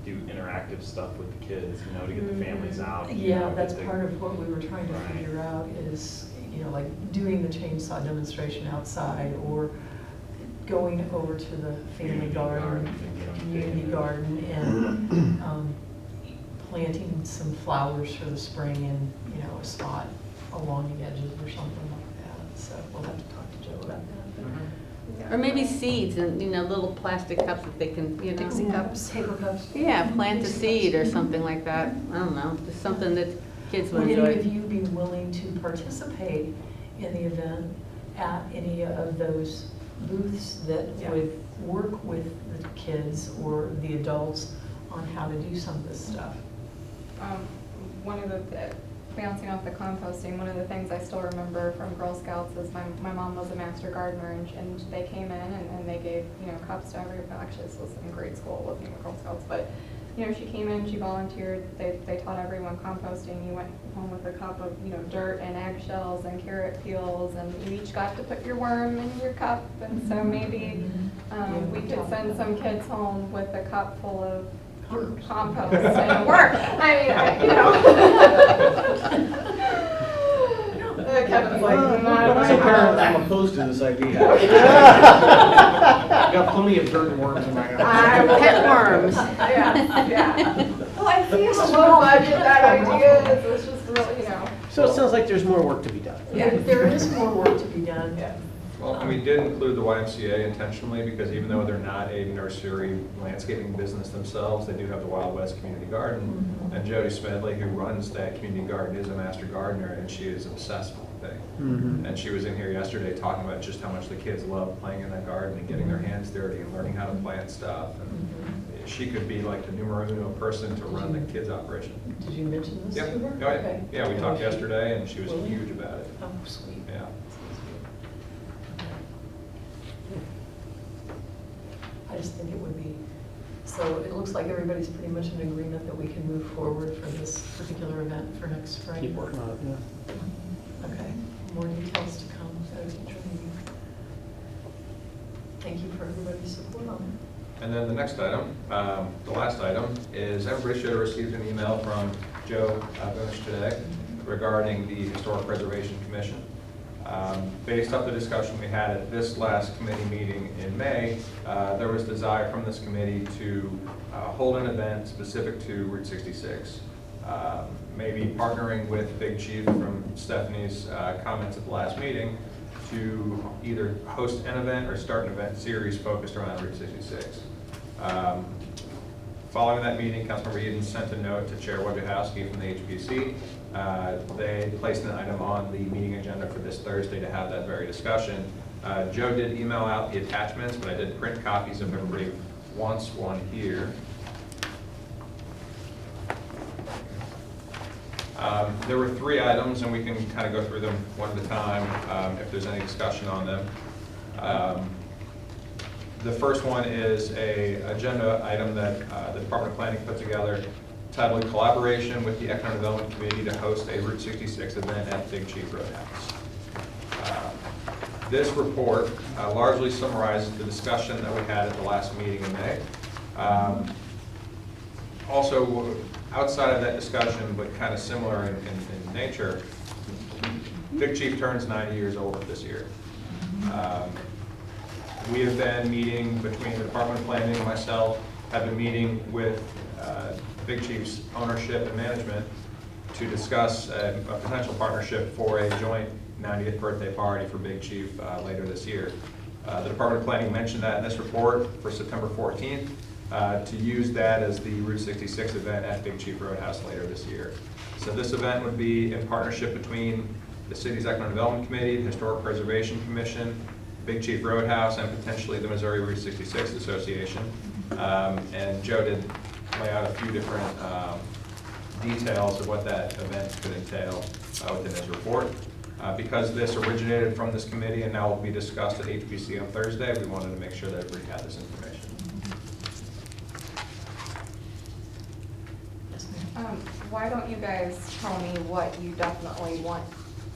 do interactive stuff with the kids, you know, to get the families out. you Yeah, know, that's get the- part of what we were trying to Right. figure out is, you know, like doing the chainsaw demonstration outside, or going over to the family garden, community garden, and planting some flowers for the spring in, you know, a spot along the edges or something like that. So we'll have to talk to Joe about that. Or maybe seeds and, you know, little plastic cups that they can, you know. Dixie cups, paper cups. Yeah, plant a seed or something like that. I don't know, just something that kids would Would any of enjoy. you be willing to participate in the event at any of those booths that would work with the kids or the adults on how to do some of this stuff? One of the, bouncing off the composting, one of the things I still remember from Girl Scouts is my mom was a master gardener, and they came in and they gave, you know, cups to everybody. Actually, this was in grade school, it wasn't even Girl Scouts, but, you know, she came in, she volunteered, they taught everyone composting. You went home with a cup of, you know, dirt and eggshells and carrot peels, and you each got to put your worm in your cup. And so maybe we could send some kids home with a cup full of compost and work. Kevin's like, As a no. parent, I'm opposed to this idea. I've got plenty of dirt and worms in my house. Pet worms. Yeah. Well, I see it's a low budget, that idea, it's just really, you know. So it sounds like there's more work to be done. There is more work to be done. Well, and we did include the YMCA intentionally, because even though they're not a nursery landscaping business themselves, they do have the Wild West Community Garden. And Jody Smedley, who runs that community garden, is a master gardener, and she is obsessed with the thing. And she was in here yesterday talking about just how much the kids love playing in that garden and getting their hands dirty and learning how to plant stuff. And she could be like the numero uno person to run the kids' operation. Did you mention this to Yep. her? Oh, yeah. Okay. Yeah, we talked yesterday, and she was huge about it. Oh, sweet. Yeah. I just think it would be, so it looks like everybody's pretty much in agreement that we can move forward for this particular event for next spring. Keep working on it, yeah. Okay, more details to come at a future meeting. Thank you for everybody's support on it. And then the next item, the last item, is everybody should have received an email from Joe Bunish today regarding the Historic Preservation Commission. Based off the discussion we had at this last committee meeting in May, there was desire from this committee to hold an event specific to Route 66. Maybe partnering with Big Chief from Stephanie's comments at the last meeting to either host an event or start an event series focused around Route 66. Following that meeting, Councilmember Eden sent a note to Chair Wojciechowski from the HPC. They placed an item on the meeting agenda for this Thursday to have that very discussion. Joe did email out the attachments, but I did print copies if everybody wants one here. There were 3 items, and we can kind of go through them one at a time if there's any discussion on them. The first one is an agenda item that the Department of Planning put together titled Collaboration with the Economic Development Committee to host a Route 66 event at Big Chief Roadhouse. This report largely summarizes the discussion that we had at the last meeting in May. Also, outside of that discussion, but kind of similar in nature, Big Chief turns 90 years old this year. We have been meeting between the Department of Planning and myself, have been meeting with Big Chief's ownership and management to discuss a potential partnership for a joint 90th birthday party for Big Chief later this year. The Department of Planning mentioned that in this report for September 14th to use that as the Route 66 event at Big Chief Roadhouse later this year. So this event would be in partnership between the city's Economic Development Committee, the Historic Preservation Commission, Big Chief Roadhouse, and potentially the Missouri Route 66 Association. And Joe did lay out a few different details of what that event could entail within his report. Because this originated from this committee and now will be discussed at HPC on Thursday, we wanted to make sure that everybody had this information. Why don't you guys tell me what you definitely want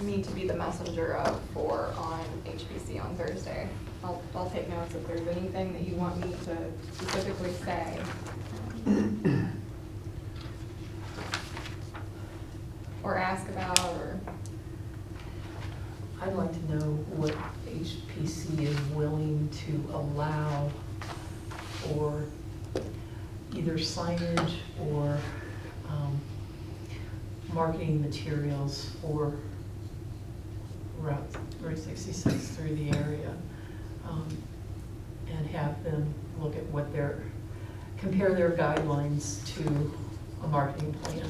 me to be the messenger of for on HPC on Thursday? I'll take notes if there's anything that you want me to specifically say. Or ask about, or... I'd like to know what HPC is willing to allow for either signage or marketing materials for Route 66 through the area, and have them look at what compare their guidelines to a marketing plan.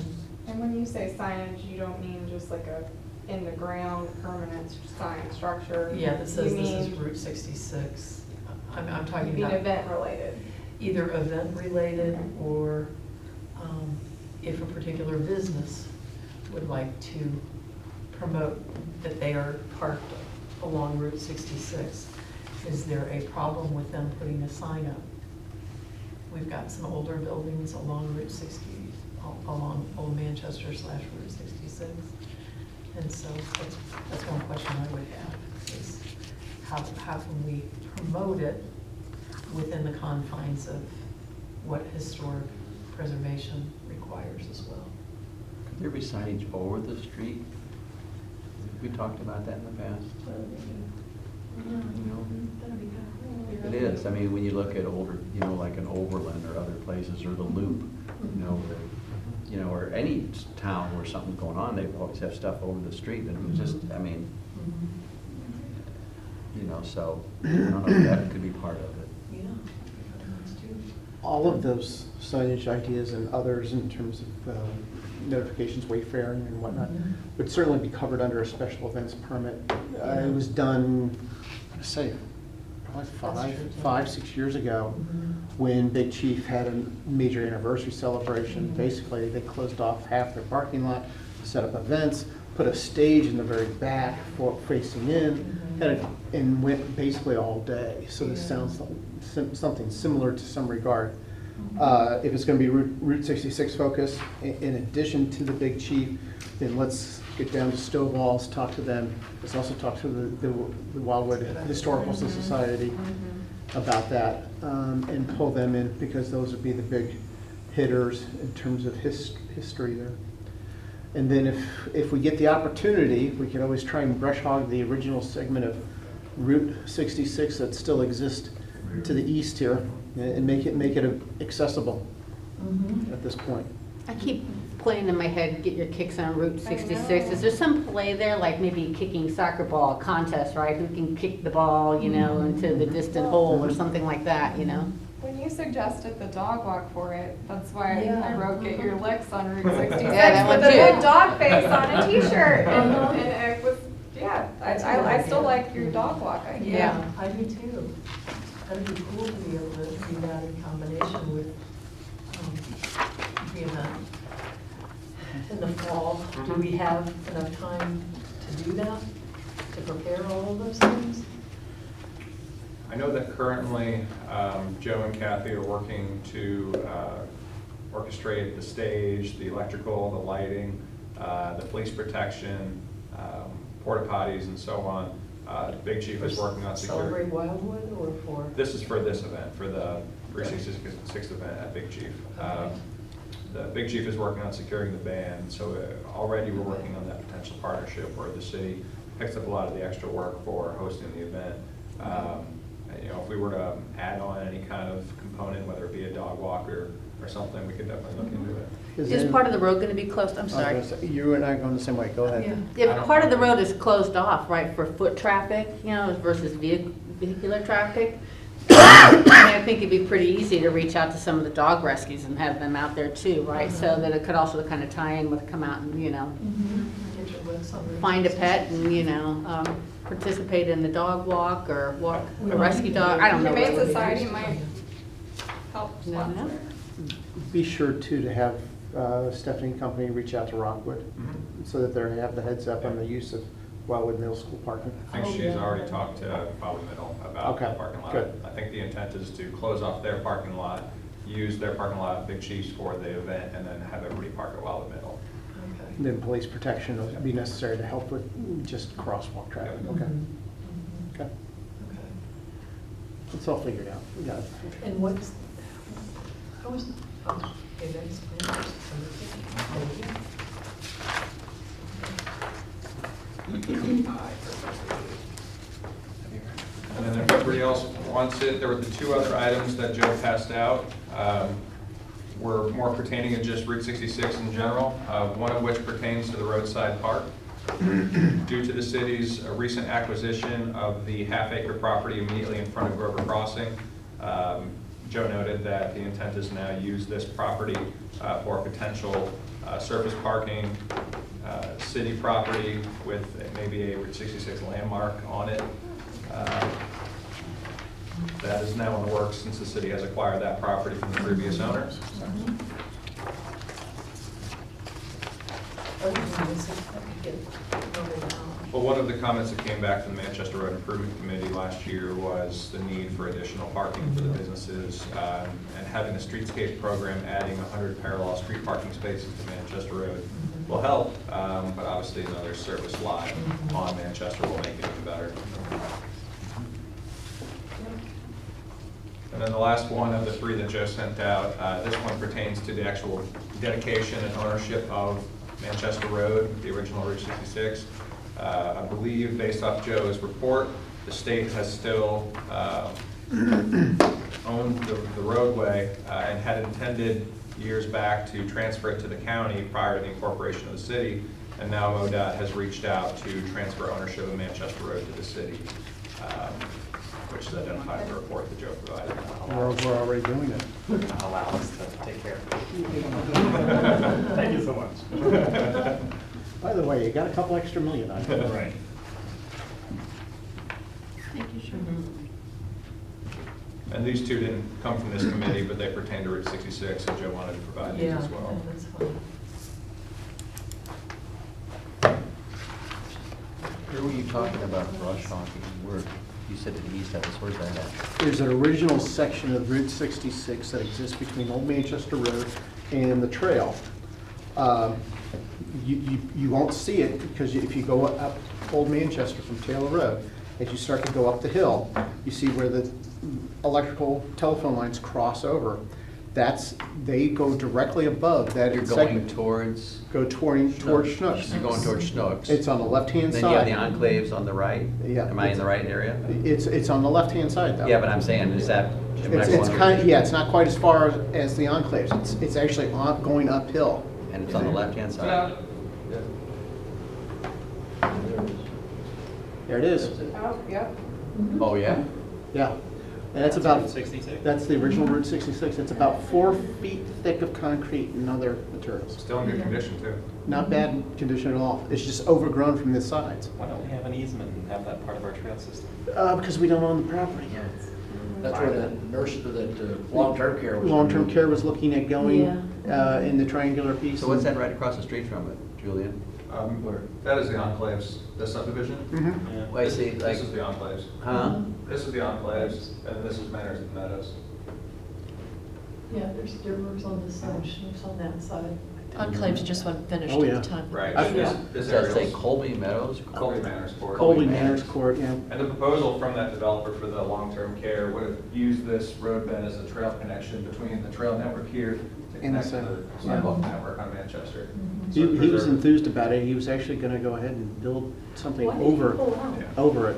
And when you say signage, you don't mean just like a in-the-ground permanent sign structure? Yeah, that says You this is mean- Route 66. I'm You talking mean about event-related? either event-related or if a particular business would like to promote that they are parked along Route 66. Is there a problem with them putting a sign up? We've got some older buildings along Route 60, along Old Manchester / Route 66. And so that's one question I would have, is how can we promote it within the confines of what historic preservation requires as well? Could there be signage over the street? We talked about that in the past. It is. I mean, when you look at older, like an Overland or other places, or the Loop, or any town where something's going on, they always have stuff over the street. And it's just, I mean, so I don't know if that could be part of it. Yeah. All of those signage ideas and others in terms of notifications, wayfaring and whatnot, would certainly be covered under a special events permit. It was done, I'm gonna say, probably 5-6 years ago, when Big Chief had a major anniversary celebration. Basically, they closed off half their parking lot, set up events, put a stage in the very back facing in, and went basically all day. So this sounds like something similar to some regard. If it's going to be Route 66 focus, in addition to the Big Chief, then let's get down to Stovall's, talk to them. Let's also talk to the Wildwood Historical Society about that, and pull them in, because those would be the big hitters in terms of history there. And then if we get the opportunity, we can always try and brush hog the original segment of Route 66 that still exists to the east here and make it accessible at this point. I keep playing in my head, get your kicks on Route 66. Is there some play there, like maybe kicking soccer ball contest, right? Who can kick the ball, you know, into the distant hole or something like that, you know? When you suggested the dog walk for it, that's why Yeah. I wrote "Get Your Licks" on Route 66 Yeah, that with one a too. big dog face on a T-shirt, and it was, yeah. I still like your dog walk idea. Yeah, I do too. That'd be cool to be able to do that in combination with the event. In the fall, do we have enough time to do that? To prepare all of those things? I know that currently Joe and Kathy are working to orchestrate the stage, the electrical, the lighting, the police protection, porta potties and so on. Big Chief is working on Celebrate security. Wildwood or for? This is for this event, for the 366 event at Big Chief. The Big Chief is working on securing the band, so already we're working on that potential partnership where the city picks up a lot of the extra work for hosting the event. You know, if we were to add on any kind of component, whether it be a dog walk or something, we could definitely look into it. Is part of the road gonna be closed? I'm sorry. You and I are going the same way, go ahead. Yeah. If part of the road is closed off, right, for foot traffic, you know, versus vehicular traffic, I think it'd be pretty easy to reach out to some of the dog rescues and have them out there too, right? So that it could also kind of tie in with come out and, you know, Get your licks on Route find a 66. pet and, you know, participate in the dog walk or walk a rescue dog. I don't know. Humane what- Society might help Never know. sponsor. Be sure too to have Stephanie and company reach out to Rockwood so that they have the heads up on the use of Wildwood Middle School parking. I think she's already talked to Bobby Middle about the Okay, parking lot. good. I think the intent is to close off their parking lot, use their parking lot at Big Chief's for the event, and then have everybody park at Wildwood Middle. Okay. And then police protection will be necessary to help with just crosswalk traffic, okay? Okay, Okay. it's all figured out, we got it. And what's, how was, oh, okay, that's planned for September 15th. And then if everybody else wants it, there were the two other items that Joe passed out. Were more pertaining to just Route 66 in general, one of which pertains to the Roadside Park. Due to the city's recent acquisition of the half-acre property immediately in front of Grover Crossing, Joe noted that the intent is now use this property for potential surface parking, city property with maybe a Route 66 landmark on it. That is now in the works since the city has acquired that property from the previous owner. Well, one of the comments that came back from the Manchester Road Improvement Committee last year was the need for additional parking for the businesses, and having the streetscape program adding 100 parallel street parking spaces to Manchester Road will help, but obviously another service lot on Manchester will make it even better. And then the last one of the three that Joe sent out, this one pertains to the actual dedication and ownership of Manchester Road, the original Route 66. I believe, based off Joe's report, the state has still owned the roadway and had intended years back to transfer it to the county prior to the incorporation of the city. And now MoDOT has reached out to transfer ownership of Manchester Road to the city, which is identified in the report that Joe provided. We're already doing it. Allow us to take care of it. Thank you so much. By the way, you got a couple extra million on it. Right. Thank you, sure. And these two didn't come from this committee, but they pertain to Route 66, so Joe wanted to provide these Yeah, as well. that's fine. Where were you talking about brush hogging? Where, you said to the east of us, where's that at? There's an original section of Route 66 that exists between Old Manchester Road and the trail. You won't see it because if you go up Old Manchester from Taylor Road, as you start to go up the hill, you see where the electrical telephone lines cross over. They go directly above that You're segment. going towards, Go towards Schnucks. you're going towards Schnucks. It's on the left-hand Then you have side. the enclaves on the right? Yeah. Am I in the right area? It's on the left-hand side, though. Yeah, but I'm saying, is that? am I It's going- kind of, yeah, it's not quite as far as the enclaves. It's actually going uphill. And it's on the left-hand side? There it is. Oh, yep. Oh, yeah? Yeah. And that's about, 66. that's the original Route 66. It's about 4 feet thick of concrete and other materials. Still in good condition, too. Not bad condition at all. It's just overgrown from the sides. Why don't we have an easement and have that part of our trail system? Because we don't own the property. That's where that long-term care was. Long-term care was looking at going in the triangular piece. So what's that right across the street from it, Julian? That is the enclaves, the subdivision. Mhm. Well, I see, like, This is the enclaves. huh? This is the enclaves, and this is Manners and Meadows. Yeah, there's rivers on this side, Schnucks on that side. Enclaves just wasn't finished Oh, at yeah. the time. Right. I- This Does that say aerial's Colby Meadows? Colby Manners Court. Colby Manors Court, yeah. And the proposal from that developer for the long-term care would have used this road bed as a trail connection between the trail network here to And the connect to side- the sidewalk network on Manchester. So He was preserve- enthused about it. He was actually going to go ahead and build something Why did he over, pull out? Yeah. over it.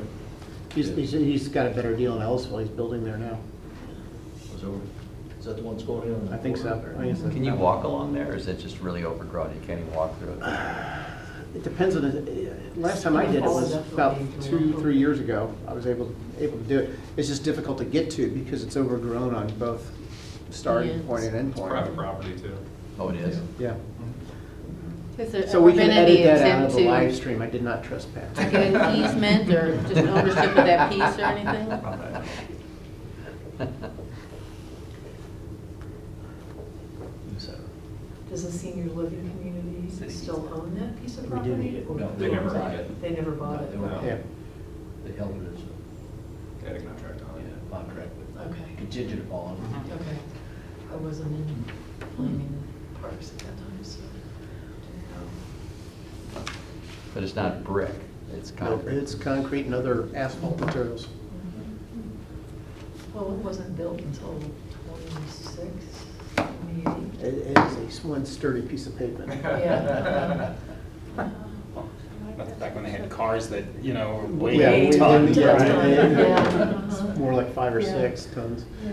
He's got a better deal in Ellisville. He's building there now. Is that the one that's going in? I think so. I think so. Can you walk along there, or is it just really overgrown? You can't even walk through it? It depends on the, last time I did it was about 2-3 years ago. I was able to do it. It's just difficult to get to because it's overgrown on both starting point and end It's point. private property, too. Oh, it is? Yeah. Has there So we ever can been edit any that out attempt of the live to stream. I did not trespass. get an easement or just ownership of that piece or anything? Does the senior living community still own that piece of We property? do. Or No, they never bought owned it. They never bought it? No. Yeah. They held it as They had a contract on it. a contract with, Okay, contingent upon. okay. I wasn't in planning parks at that time, so. But it's not brick, it's No, concrete. it's concrete and other asphalt materials. Well, it wasn't built until 26, 28. It is one sturdy piece of pavement. Yeah. That's back when they had cars that, you know, Yeah, weighed we tons. didn't- right? Yeah. It's more like 5 or Yeah. 6 tons. Yeah.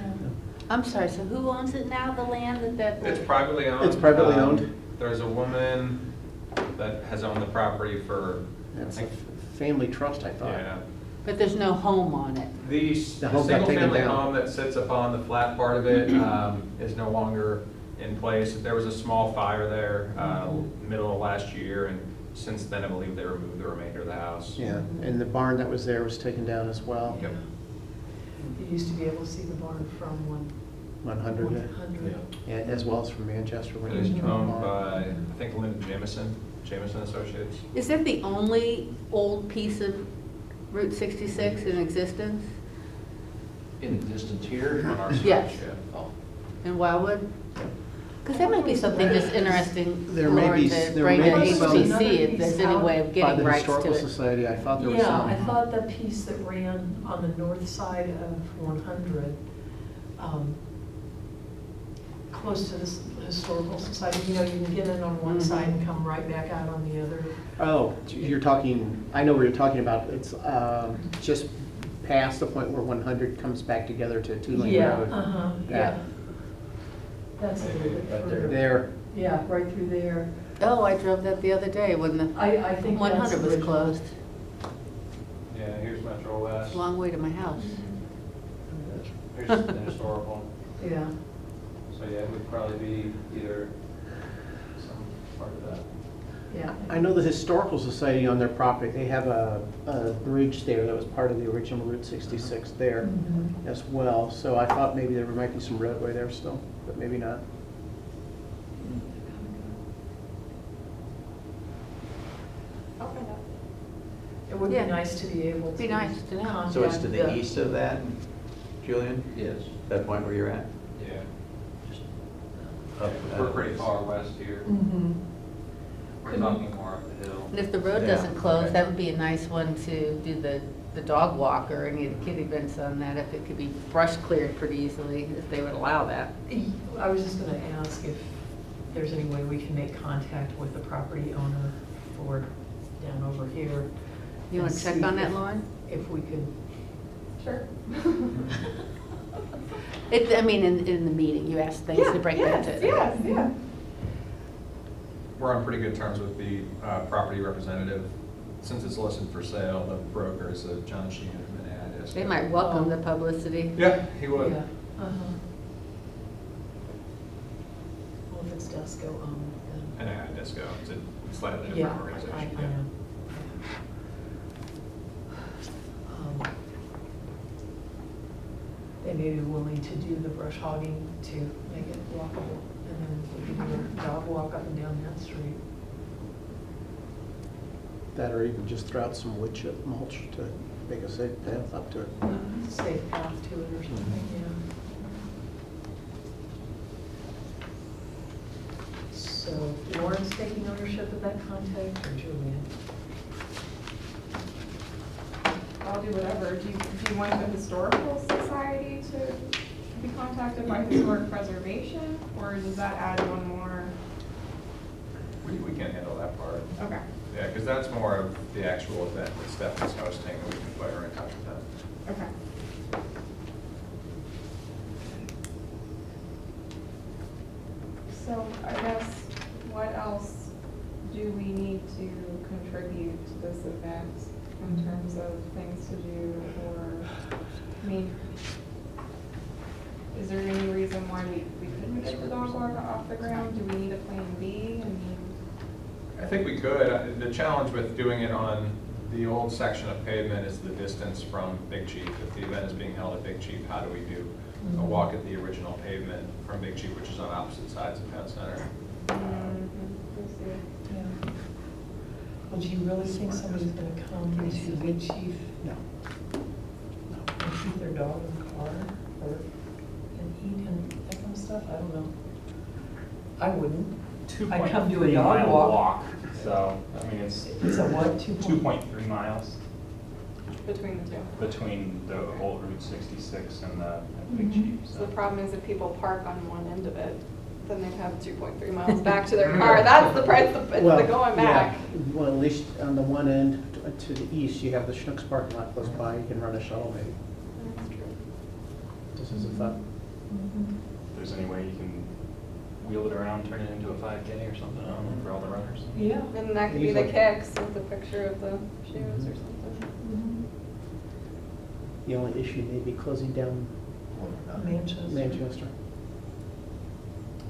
I'm sorry, so who owns it now, the land that? It's privately owned. It's privately Um, owned. There's a woman that has owned the property for, I It's a think, family trust, I thought. yeah. But there's no home on it. The The home got taken single-family down. home that sits upon the flat part of it is no longer in place. There was a small fire there middle of last year, and since then, I believe they removed the remainder of the house. Yeah, and the barn that was there was taken down as well. Yep. You used to be able to see the barn from 100, yeah. 100. And as well as from Manchester. when It it is was owned drawn. by, I think, Linda Jameson Associates. Is that the only old piece of Route 66 in existence In existence here. On our Yes. search, yeah. Oh. in Wildwood? Because that might be something just interesting, There may Lauren, be- to there bring may to be some- HCC if there's any way of By getting the rights to Historical it. Society, I thought there was Yeah, some. I thought the piece that ran on the north side of 100, close to this historical society, you know, you can get in on one side and come right back out on the other. Oh, you're talking, I know what you're talking about. It's just past the point where 100 comes back together to two-lane Yeah, road. yeah. That. That's a little bit Right there. further. There, Yeah, right through there. Oh, I drove that the other day when the I think that's 100 was original. closed. Yeah, here's Metro West. It's a long way to my house. Here's the historical. Yeah. So yeah, it would probably be either some part of that. Yeah. I know the Historical Society on their property, they have a bridge there that was part of the original Route 66 there Mhm. as well. So I thought maybe there might be some roadway there still, but maybe not. It would be Yeah. nice to be able to. Be nice to know. So it's to contact the east of that, Julian? Yes. That point where you're at? Yeah. Up, We're pretty far west here. Mhm. We're talking more up the hill. And if the road Yeah, doesn't close, okay. that would be a nice one to do the the dog walk or any of the kid events on that, if it could be brush cleared pretty easily, if they would allow that. I was just gonna ask if there's any way we can make contact with the property owner for down over here. You want to and check see on that, if- Lauren? If we could. Sure. I mean, in the meeting, you asked things to break that to. Yes, yeah. We're on pretty good terms with the property representative. Since it's listed for sale, the broker is John Sheehan from Aegis. They might welcome the publicity. Yeah, he would. Yeah. Uh-huh. Well, if it's Desco owned, then. And Disco, it's a slightly Yeah, different I organization. know. They may be willing to do the brush hogging to make it walkable, and then we can do a dog walk up and down that street. That or even just throw out some wood chip mulch to make a safe path up to it. Safe path to it or something, yeah. So Lauren's taking ownership of that contact, or Julian? I'll do whatever. Do you want the historical society to be contacted by historic preservation, or does that add one more? We can handle that part. Okay. Yeah, because that's more of the actual event that Stephanie's hosting, and we can put her in touch with them. Okay. So I guess, what else do we need to contribute to this event in terms of things to do, or, I mean, is there any reason why we couldn't get the dog walk off the ground? Do we need a plan B? I mean, I think we could. The challenge with doing it on the old section of pavement is the distance from Big Chief. If the event is being held at Big Chief, how do we do a walk at the original pavement from Big Chief, which is on opposite sides of Town Center? we'll see. Yeah. Well, do you really think somebody's gonna come to Big Chief No. and keep their dog in the car, or, and eat and that kind of stuff? I don't know. I wouldn't. I come to a 2.3 dog mile walk. So, I mean, it's It's a what, 2.3 miles Between the two. between the old Route 66 and the Big Chief. So the problem is if people park on one end of it, then they'd have 2.3 miles back to their car. That's the price, it's the going back. Yeah. Well, at least on the one end to the east, you have the Schnucks parking lot close by, you can run a shuttle maybe. That's true. Just as a thought. If there's any way you can wheel it around, turn it into a 5K or something, I don't know, for all the runners. Yeah. And that could be the Easily. kicks with the picture of the shoes or something. The only issue may be closing down Manchester. Manchester.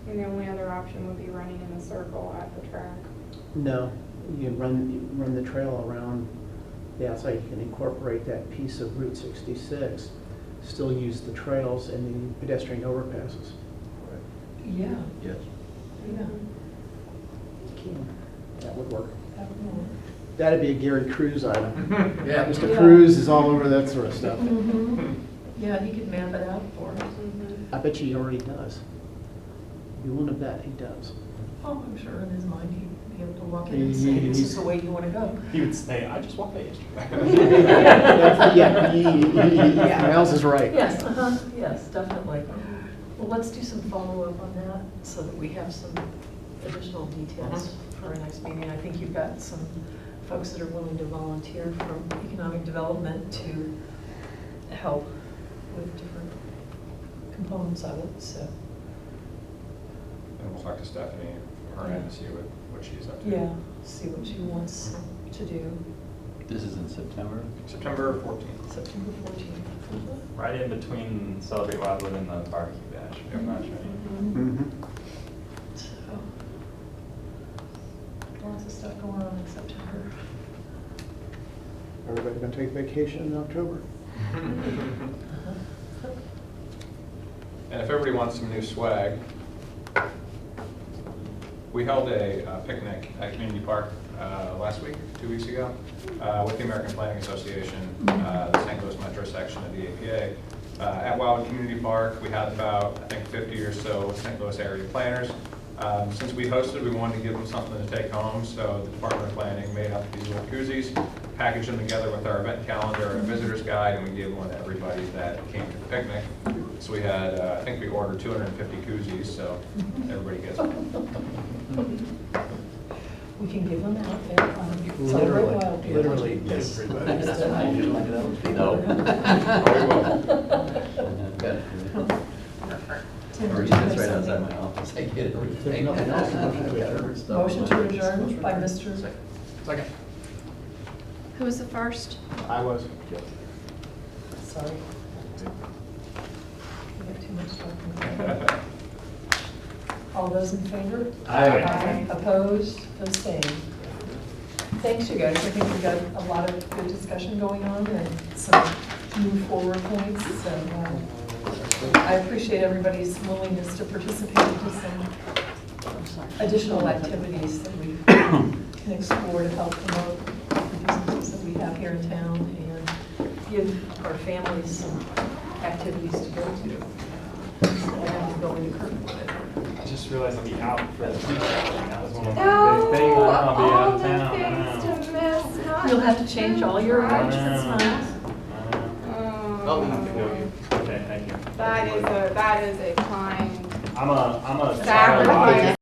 And the only other option would be running in a circle at the track. No, you run the trail around the outside, you can incorporate that piece of Route 66, still use the trails and the pedestrian overpasses. Yeah, Yes. yeah. That would work. That would work. That'd be a Gary Cruz item. Yeah. Mr. Yeah. Cruz is all over that sort of stuff. Yeah, he could map it out for us. I bet you he already does. You wouldn't bet he does. Oh, I'm sure in his mind he'd be able to walk in and say, this is the way you want to go. He would say, I just walked that yesterday. Yeah, Miles is right. Yes, yes, definitely. Well, let's do some follow-up on that so that we have some additional details for our next meeting. I think you've got some folks that are willing to volunteer from economic development to help with different components of it, so. And we'll talk to Stephanie, her end, to see what she's up to. Yeah, see what she wants to do. This is in September? September 14th. September 14th. Right in between Celebrate Wildwood and the barbecue bash, pretty much, right? Mhm. So, lots of stuff going on in September. Everybody gonna take vacation in October? And if everybody wants some new swag, we held a picnic at Community Park last week, 2 weeks ago, with the American Planning Association, the St. Louis Metro section of the APA. At Wildwood Community Park, we had about, I think, 50 or so St. Louis area planners Since we hosted, we wanted to give them something to take home, so the Department of Planning made up these little koozies, packaged them together with our event calendar and a visitor's guide, and we gave one to everybody that came to the picnic. So we had, I think we ordered 250 koozies, so everybody gets one. We can give them out there. Literally, Celebrate Wildwood. literally Yes. everybody. No. Tim, Or did you you just have right outside something? my office, I get everything. Motion to adjourn by Mr. Second. Who was the first? I was. Sorry. We have too much talking. All those in favor? Aye. Opposed, abstained. Thanks, you guys. I think we've got a lot of good discussion going on and some move forward points. So I appreciate everybody's willingness to participate in some additional activities that we can explore to help promote the businesses that we have here in town and give our families some activities to go to. And to go into Kirkwood. I just realized I'll be out for the weekend. That was one of my big things. I'll be out of town. I know. You'll have to change all your I arrangements, know. Miles. Oh, you can go. Okay, thank you. That is a kind I'm a sacrifice.